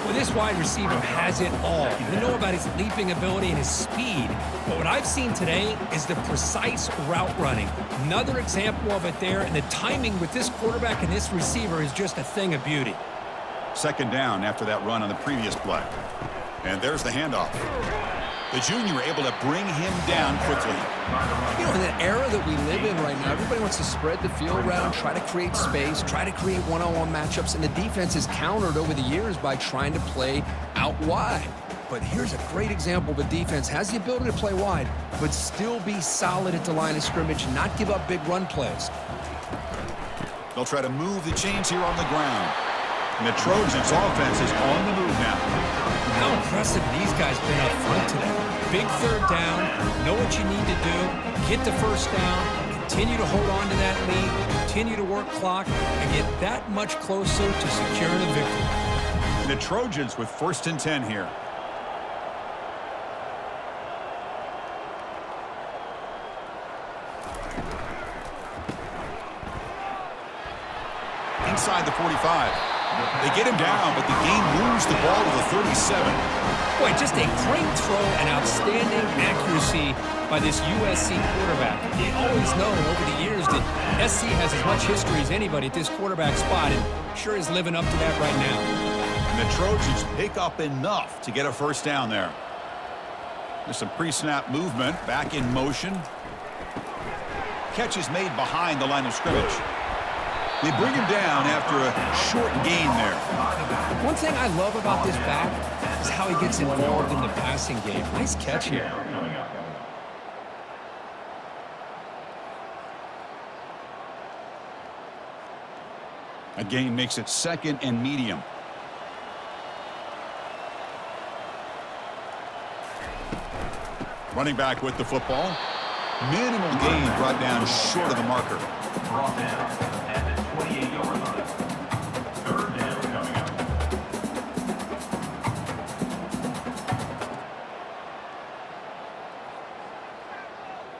Well, this wide receiver has it all. We know about his leaping ability and his speed, but what I've seen today is the precise route running. Another example of it there, and the timing with this quarterback and this receiver is just a thing of beauty. Second down after that run on the previous play. And there's the handoff. The junior able to bring him down quickly. You know, in the era that we live in right now, everybody wants to spread the field around, try to create space, try to create one-on-one matchups, and the defense is countered over the years by trying to play out wide. But here's a great example of a defense has the ability to play wide, but still be solid at the line of scrimmage and not give up big run plays. They'll try to move the chains here on the ground. And the Trojans' offense is on the move now. How impressive these guys been up front today. big third down, know what you need to do, get the first down, continue to hold on to that lead, continue to work clock, and get that much closer to securing a victory. The Trojans with 1st and 10 here. Inside the 45. They get him down, but the game moves the ball to the 37. Boy, just a great throw and outstanding accuracy by this USC quarterback. You always known over the years that SC has as much history as anybody at this quarterback spot, and sure is living up to that right now. And the Trojans pick up enough to get a first down there. There's some pre-snap movement, back in motion. Catch is made behind the line of scrimmage. They bring him down after a short gain there. One thing I love about this back is how he gets involved in the passing game. Nice catch here. A gain makes it 2nd and medium. Running back with the football. Minimal gain brought down short of the marker. Brought down at the 28-yard line. 3rd down coming up.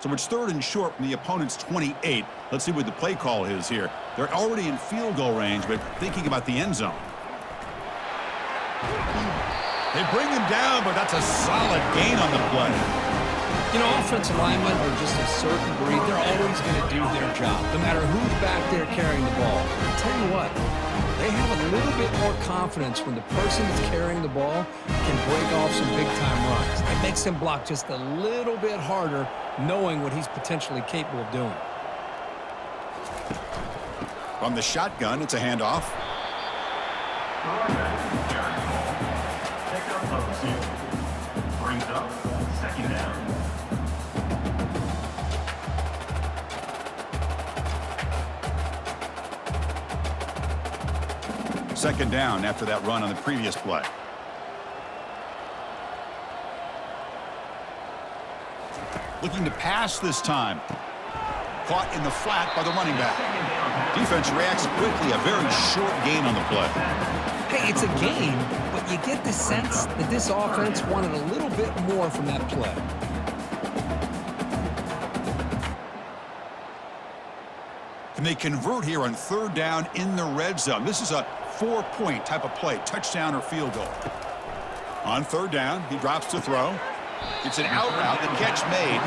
So it's 3rd and short from the opponent's 28. Let's see what the play call is here. They're already in field goal range, but thinking about the end zone. They bring him down, but that's a solid gain on the play. You know, offensive linemen are just a certain breed. They're always going to do their job, no matter who's back there carrying the ball. I'll tell you what, they have a little bit more confidence when the person that's carrying the ball can break off some big-time runs. It makes them block just a little bit harder, knowing what he's potentially capable of doing. From the shotgun, it's a handoff. Pick up of 2. Brings up 2nd down. Second down after that run on the previous play. Looking to pass this time. Caught in the flat by the running back. Defense reacts quickly. A very short gain on the play. Hey, it's a game, but you get the sense that this offense wanted a little bit more from that play. Can they convert here on 3rd down in the red zone? This is a 4-point type of play, touchdown or field goal. On 3rd down, he drops to throw. It's an out route, the catch made.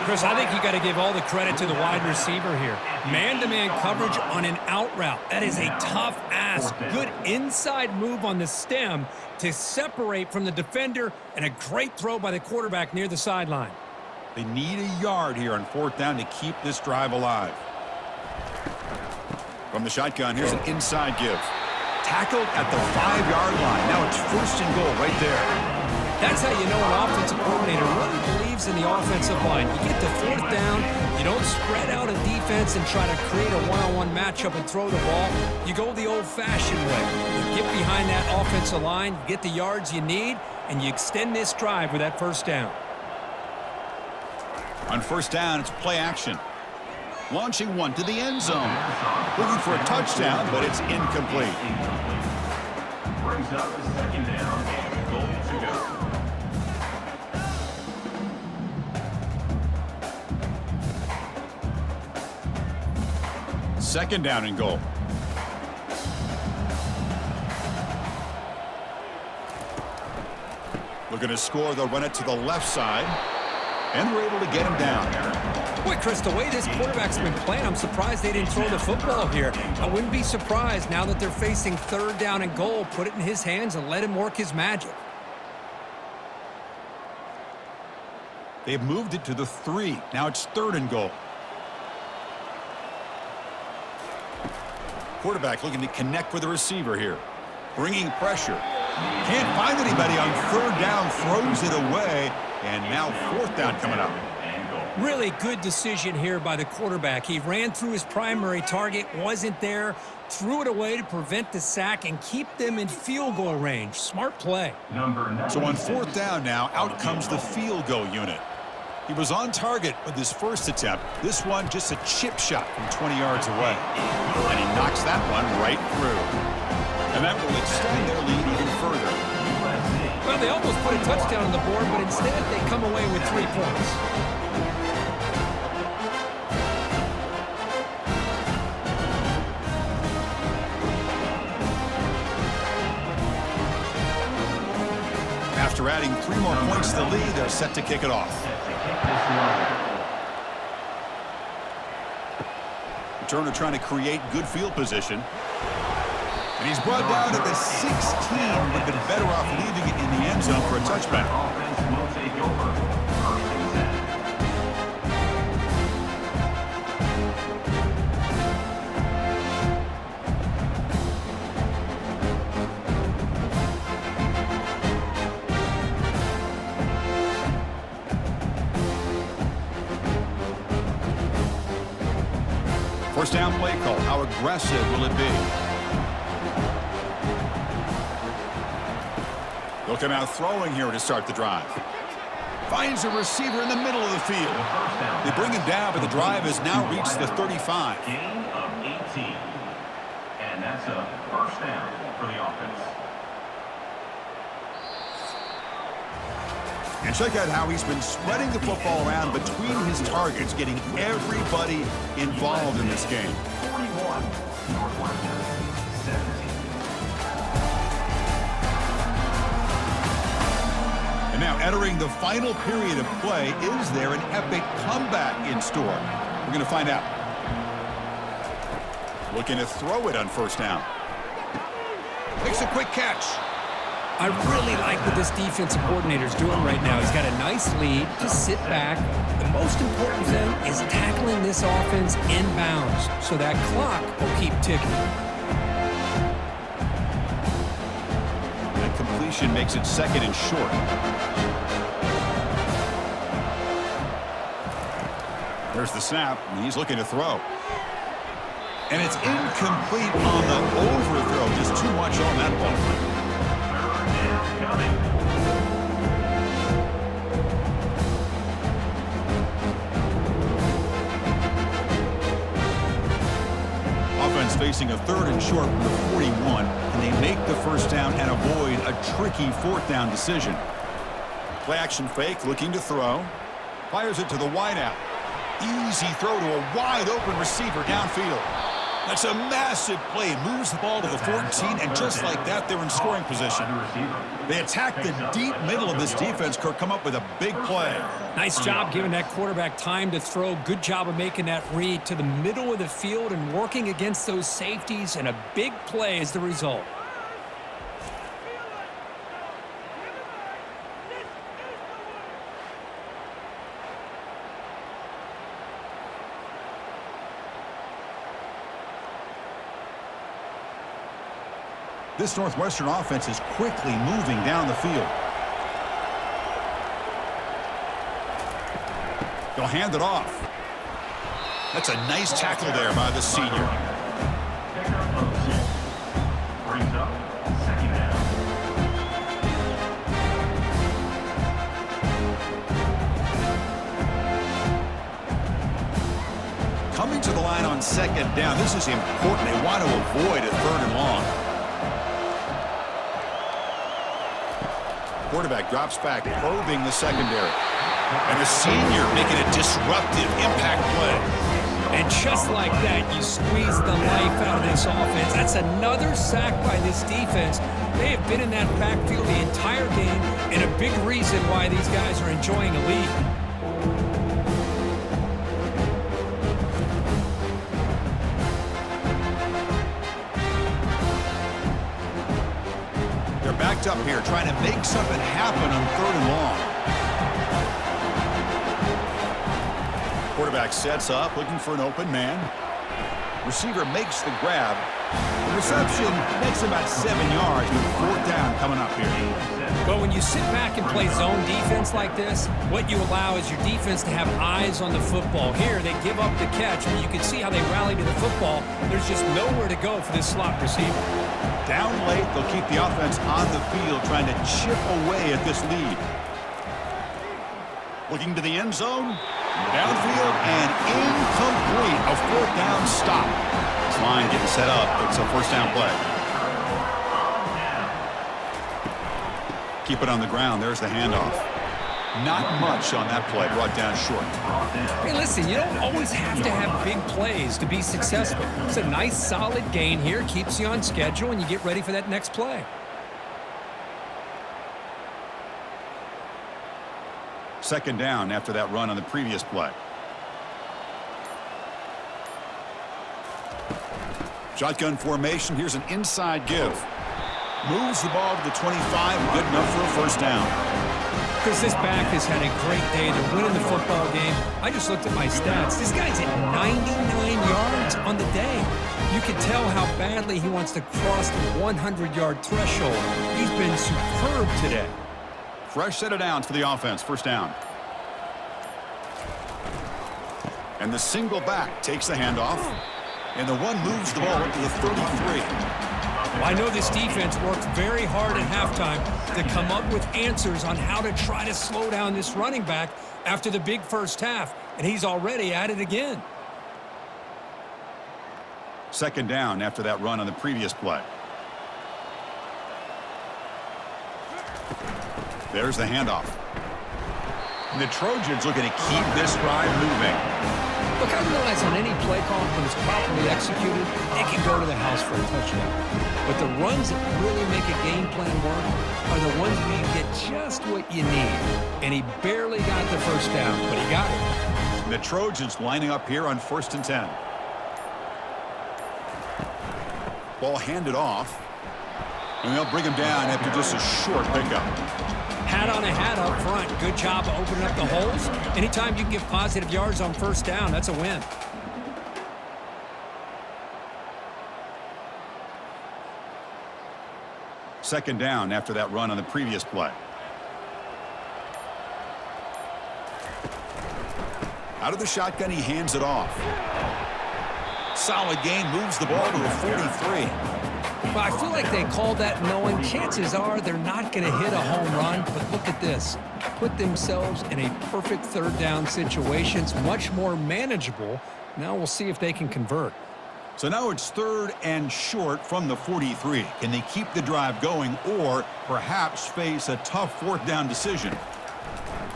Chris, I think you got to give all the credit to the wide receiver here. Man-to-man coverage on an out route. That is a tough ask. Good inside move on the stem to separate from the defender, and a great throw by the quarterback near the sideline. They need a yard here on 4th down to keep this drive alive. From the shotgun, here's an inside give. Tackled at the 5-yard line. Now it's 1st and goal right there. That's how you know an offensive coordinator really believes in the offensive line. You get to 4th down, you don't spread out a defense and try to create a one-on-one matchup and throw the ball. You go the old-fashioned way. You get behind that offensive line, you get the yards you need, and you extend this drive with that 1st down. On 1st down, it's play action. Launching one to the end zone. Looking for a touchdown, but it's incomplete. Brings up the 2nd down and goal to go. Second down and goal. Looking to score, they'll run it to the left side. And we're able to get him down. Boy, Chris, the way this quarterback's been playing, I'm surprised they didn't throw the football here. I wouldn't be surprised now that they're facing 3rd down and goal. Put it in his hands and let him work his magic. They've moved it to the 3. Now it's 3rd and goal. Quarterback looking to connect with the receiver here. Bringing pressure. Can't find anybody on 3rd down. Throws it away. And now 4th down coming up. Really good decision here by the quarterback. He ran through his primary target, wasn't there, threw it away to prevent the sack and keep them in field goal range. Smart play. So on 4th down now, out comes the field goal unit. He was on target with his first attempt. This one just a chip shot from 20 yards away. And he knocks that one right through. And that will extend their lead even further. Well, they almost put a touchdown on the board, but instead they come away with 3 points. After adding 3 more points to the lead, they're set to kick it off. Turner trying to create good field position. And he's brought down at the 16, but been better off leaving it in the end zone for a touchback. First down play call. How aggressive will it be? They'll come out throwing here to start the drive. Finds a receiver in the middle of the field. They bring him down, but the drive has now reached the 35. Gain of 18. And that's a first down for the offense. And check out how he's been spreading the football around between his targets, getting everybody involved in this game. 41, Northwestern, 17. And now entering the final period of play, is there an epic comeback in store? We're going to find out. Looking to throw it on first down. Makes a quick catch. I really like what this defensive coordinator is doing right now. He's got a nice lead. Just sit back. The most important thing is tackling this offense inbounds so that clock will keep ticking. That completion makes it 2nd and short. There's the snap, and he's looking to throw. And it's incomplete on the overthrow. Just too much on that ball. Offense facing a 3rd and short from the 41, and they make the first down and avoid a tricky 4th down decision. Play action fake, looking to throw. Fires it to the wideout. Easy throw to a wide open receiver downfield. That's a massive play. Moves the ball to the 14, and just like that, they're in scoring position. They attack the deep middle of this defense, Kirk, come up with a big play. Nice job giving that quarterback time to throw. Good job of making that read to the middle of the field and working against those safeties, and a big play is the result. This Northwestern offense is quickly moving down the field. They'll hand it off. That's a nice tackle there by the senior. Pickup of 6. Brings up 2nd down. Coming to the line on 2nd down. This is important. They want to avoid a 3rd and long. Quarterback drops back, probing the secondary. And the senior making a disruptive impact play. And just like that, you squeeze the life out of this offense. That's another sack by this defense. They have been in that backfield the entire game, and a big reason why these guys are enjoying a lead. Backed up here, trying to make something happen on 3rd and long. Quarterback sets up, looking for an open man. Receiver makes the grab, The reception makes about 7 yards with 4th down coming up here. But when you sit back and play zone defense like this, what you allow is your defense to have eyes on the football. Here, they give up the catch, but you can see how they rally to the football. There's just nowhere to go for this slot receiver. Down late, they'll keep the offense on the field trying to chip away at this lead. Looking to the end zone. Downfield and incomplete. A 4th down stop. This line getting set up. It's a 1st down play. Keep it on the ground. There's the handoff. Not much on that play. Brought down short. Hey, listen, you don't always have to have big plays to be successful. It's a nice, solid gain here. Keeps you on schedule, and you get ready for that next play. Second down after that run on the previous play. Shotgun formation. Here's an inside give. Moves the ball to the 25. Good enough for a 1st down. Chris, this back has had a great day. They're winning the football game. I just looked at my stats. This guy's at 99 yards on the day. You can tell how badly he wants to cross the 100-yard threshold. He's been superb today. Fresh set of downs for the offense. 1st down. And the single back takes the handoff. And the one moves the ball up to the 33. Well, I know this defense worked very hard at halftime to come up with answers on how to try to slow down this running back after the big first half. And he's already at it again. Second down after that run on the previous play. There's the handoff. And the Trojans looking to keep this drive moving. Look, I realize on any play call, when it's properly executed, it can go to the house for a touchdown. But the runs that really make a game plan work are the ones where you get just what you need. And he barely got the 1st down, but he got it. And the Trojans lining up here on 1st and 10. Ball handed off. And they'll bring him down after just a short pickup. Hat on a hat up front. Good job of opening up the holes. Anytime you can get positive yards on 1st down, that's a win. Second down after that run on the previous play. Out of the shotgun, he hands it off. Solid gain, moves the ball to the 43. Well, I feel like they called that knowing chances are they're not going to hit a home run, but look at this. Put themselves in a perfect 3rd down situation. It's much more manageable. Now we'll see if they can convert. So now it's 3rd and short from the 43. Can they keep the drive going or perhaps face a tough 4th down decision?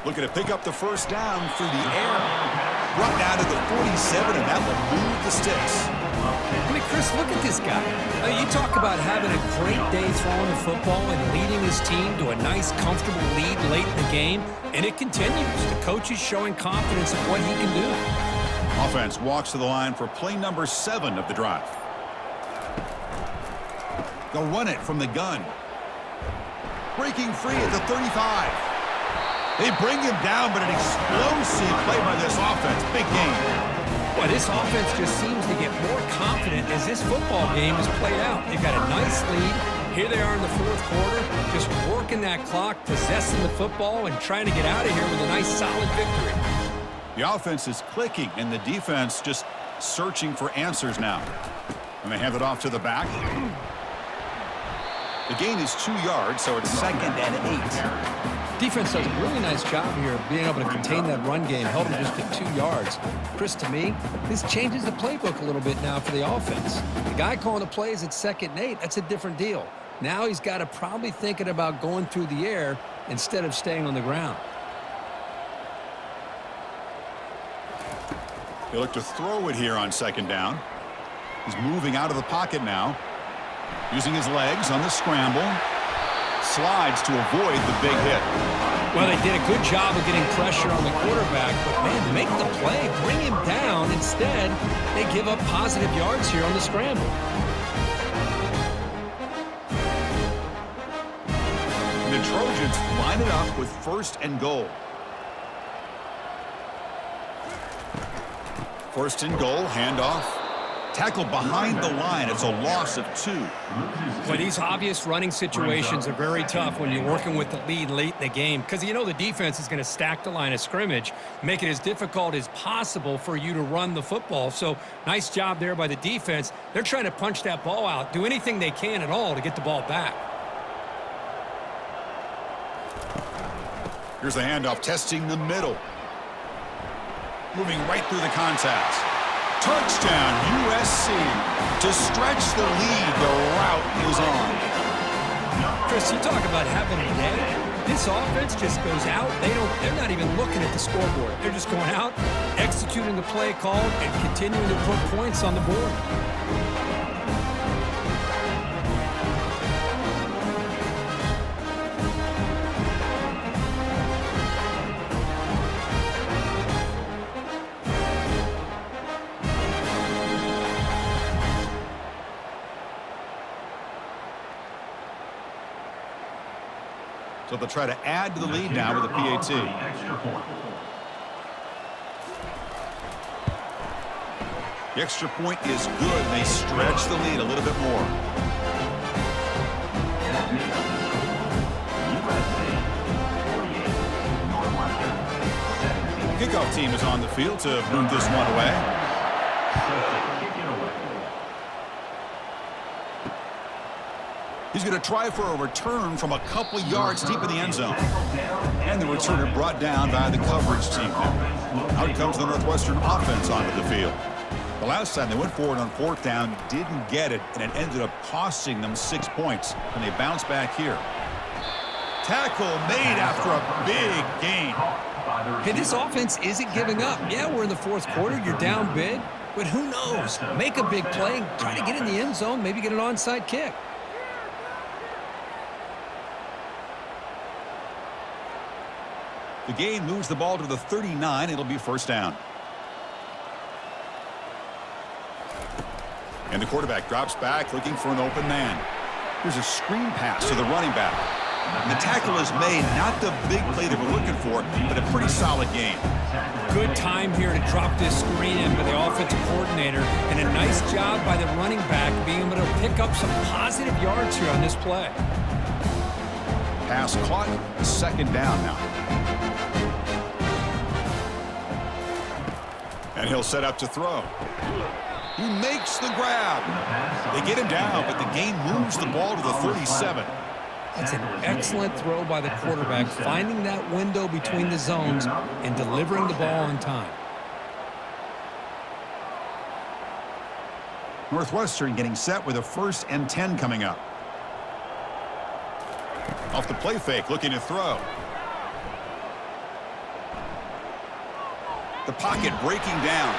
Looking to pick up the 1st down through the air. Brought down to the 47, and that will move the sticks. I mean, Chris, look at this guy. You talk about having a great day throwing the football and leading his team to a nice, comfortable lead late in the game, and it continues. The coach is showing confidence in what he can do. Offense walks to the line for play number 7 of the drive. They'll run it from the gun. Breaking free at the 35. They bring him down, but an explosive play by this offense. Big game. Well, this offense just seems to get more confident as this football game is played out. They've got a nice lead. Here they are in the 4th quarter, just working that clock, possessing the football, and trying to get out of here with a nice, solid victory. The offense is clicking, and the defense just searching for answers now. And they hand it off to the back. The gain is 2 yards, so it's 2nd and 8. Defense does a really nice job here of being able to contain that run game, held him just at 2 yards. Chris, to me, this changes the playbook a little bit now for the offense. The guy calling the plays at 2nd and 8, that's a different deal. Now he's got to probably thinking about going through the air instead of staying on the ground. They look to throw it here on 2nd down. He's moving out of the pocket now. Using his legs on the scramble. Slides to avoid the big hit. Well, they did a good job of getting pressure on the quarterback, but, man, make the play, bring him down. Instead, they give up positive yards here on the scramble. And the Trojans line it up with 1st and goal. 1st and goal, handoff. Tackled behind the line. It's a loss of 2. Well, these obvious running situations are very tough when you're working with the lead late in the game because you know the defense is going to stack the line of scrimmage, make it as difficult as possible for you to run the football. So nice job there by the defense. They're trying to punch that ball out, do anything they can at all to get the ball back. Here's the handoff, testing the middle. Moving right through the contacts. Touchdown, USC. To stretch the lead, the route is on. Chris, you talk about having a day. This offense just goes out. They're not even looking at the scoreboard. They're just going out, executing the play called, and continuing to put points on the board. So they'll try to add to the lead now with a PAT. The extra point is good. They stretch the lead a little bit more. Kickoff team is on the field to move this one away. He's going to try for a return from a couple yards deep in the end zone. And the returner brought down by the coverage team. Out comes the Northwestern offense onto the field. The last time they went forward on 4th down, didn't get it, and it ended up costing them 6 points. And they bounce back here. Tackle made after a big gain. Hey, this offense isn't giving up. Yeah, we're in the 4th quarter. You're down big. But who knows? Make a big play, try to get in the end zone, maybe get an onside kick. The gain moves the ball to the 39. It'll be 1st down. And the quarterback drops back looking for an open man. Here's a screen pass to the running back. And the tackle is made, not the big play that we're looking for, but a pretty solid gain. Good time here to drop this screen in by the offensive coordinator, and a nice job by the running back being able to pick up some positive yards here on this play. Pass caught, 2nd down now. And he'll set up to throw. He makes the grab. They get him down, but the gain moves the ball to the 37. That's an excellent throw by the quarterback, finding that window between the zones and delivering the ball on time. Northwestern getting set with a 1st and 10 coming up. Off the play fake, looking to throw. The pocket breaking down.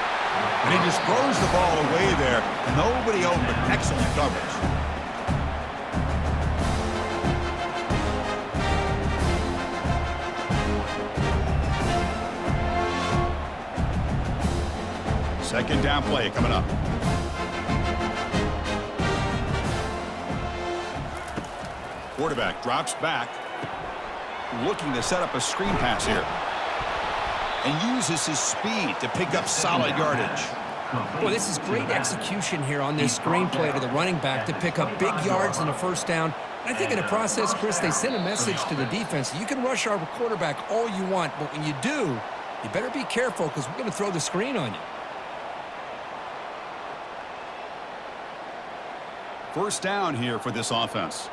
And he just throws the ball away there. Nobody open, but excellent coverage. Second down play coming up. Quarterback drops back, looking to set up a screen pass here. And uses his speed to pick up solid yardage. Well, this is great execution here on this screen play to the running back to pick up big yards and a 1st down. I think in the process, Chris, they sent a message to the defense. You can rush our quarterback all you want, but when you do, you better be careful because we're going to throw the screen on you. 1st down here for this offense.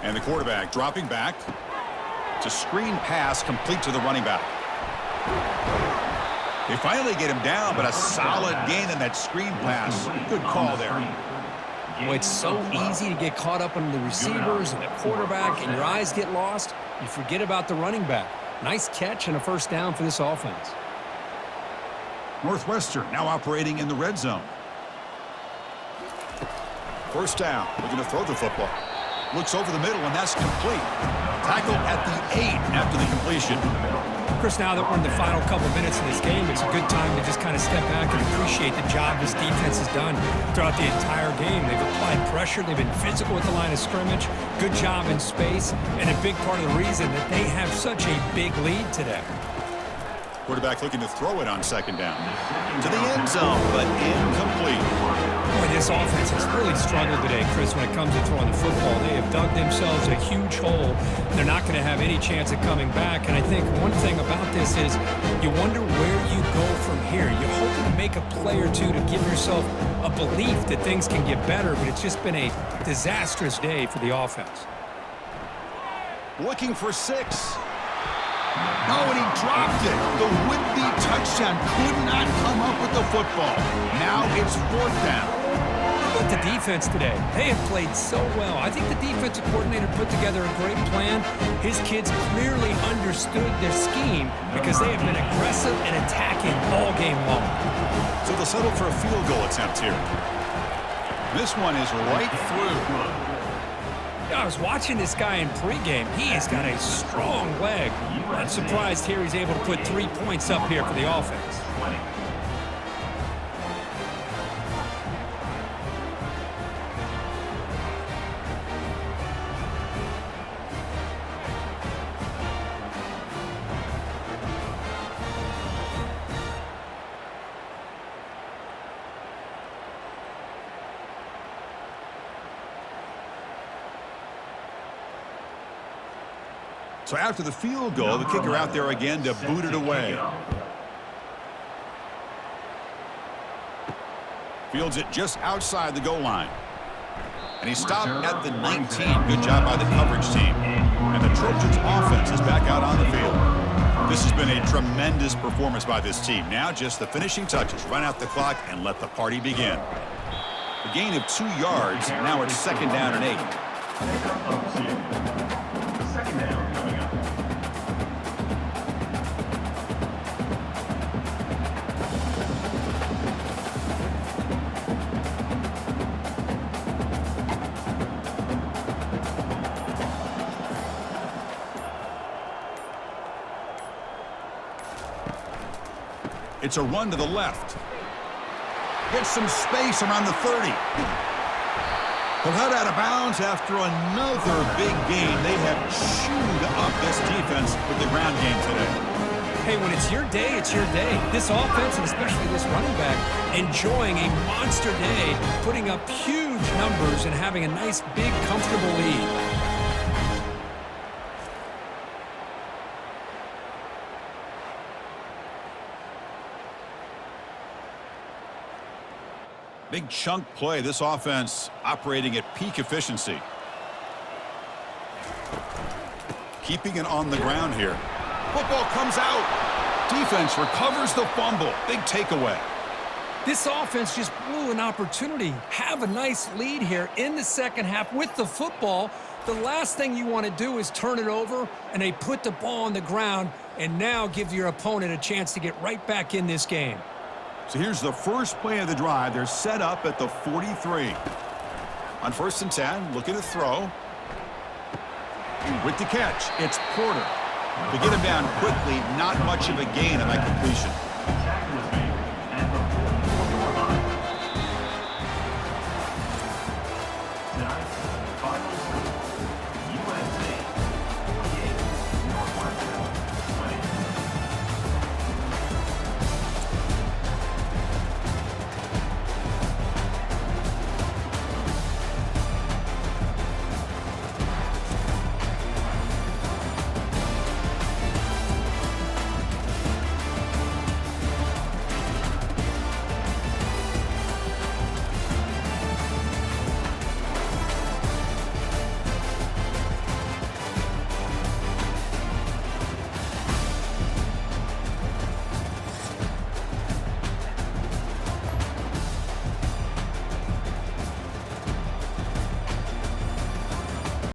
And the quarterback dropping back. It's a screen pass complete to the running back. They finally get him down, but a solid gain in that screen pass. Good call there. Well, it's so easy to get caught up on the receivers and the quarterback, and your eyes get lost. You forget about the running back. Nice catch and a 1st down for this offense. Northwestern now operating in the red zone. 1st down, looking to throw the football. Looks over the middle, and that's complete. Tackle at the 8 after the completion. Chris, now that we're in the final couple minutes of this game, it's a good time to just kind of step back and appreciate the job this defense has done throughout the entire game. They've applied pressure. They've been physical at the line of scrimmage. Good job in space, and a big part of the reason that they have such a big lead today. Quarterback looking to throw it on second down. To the end zone, but incomplete. Boy, this offense has really struggled today, Chris, when it comes to throwing the football. They have dug themselves a huge hole. They're not going to have any chance of coming back. And I think one thing about this is you wonder where you go from here. You're hoping to make a play or two to give yourself a belief that things can get better, but it's just been a disastrous day for the offense. Looking for 6. Oh, and he dropped it. The would-be touchdown could not come up with the football. Now it's 4th down. How about the defense today? They have played so well. I think the defensive coordinator put together a great plan. His kids clearly understood their scheme because they have been aggressive and attacking all game long. So they'll settle for a field goal attempt here. This one is right through. I was watching this guy in pregame. He has got a strong leg. I'm surprised here he's able to put 3 points up here for the offense. So after the field goal, the kicker out there again to boot it away. Fields it just outside the goal line. And he stopped at the 19. Good job by the coverage team. And the Trojans offense is back out on the field. This has been a tremendous performance by this team. Now just the finishing touches. Run out the clock and let the party begin. A gain of 2 yards. Now it's 2nd down and 8. Second down coming up. It's a run to the left. Gets some space around the 30. He'll head out of bounds after another big gain. They have chewed up this defense with the ground game today. Hey, when it's your day, it's your day. This offense, and especially this running back, enjoying a monster day, putting up huge numbers and having a nice, big, comfortable lead. Big chunk play. This offense operating at peak efficiency. Keeping it on the ground here. Football comes out. Defense recovers the fumble. Big takeaway. This offense just blew an opportunity. Have a nice lead here in the second half with the football. The last thing you want to do is turn it over, and they put the ball on the ground and now give your opponent a chance to get right back in this game. So here's the first play of the drive. They're set up at the 43. On 1st and 10, looking to throw. With the catch, it's Porter. To get him down quickly, not much of a gain on that completion.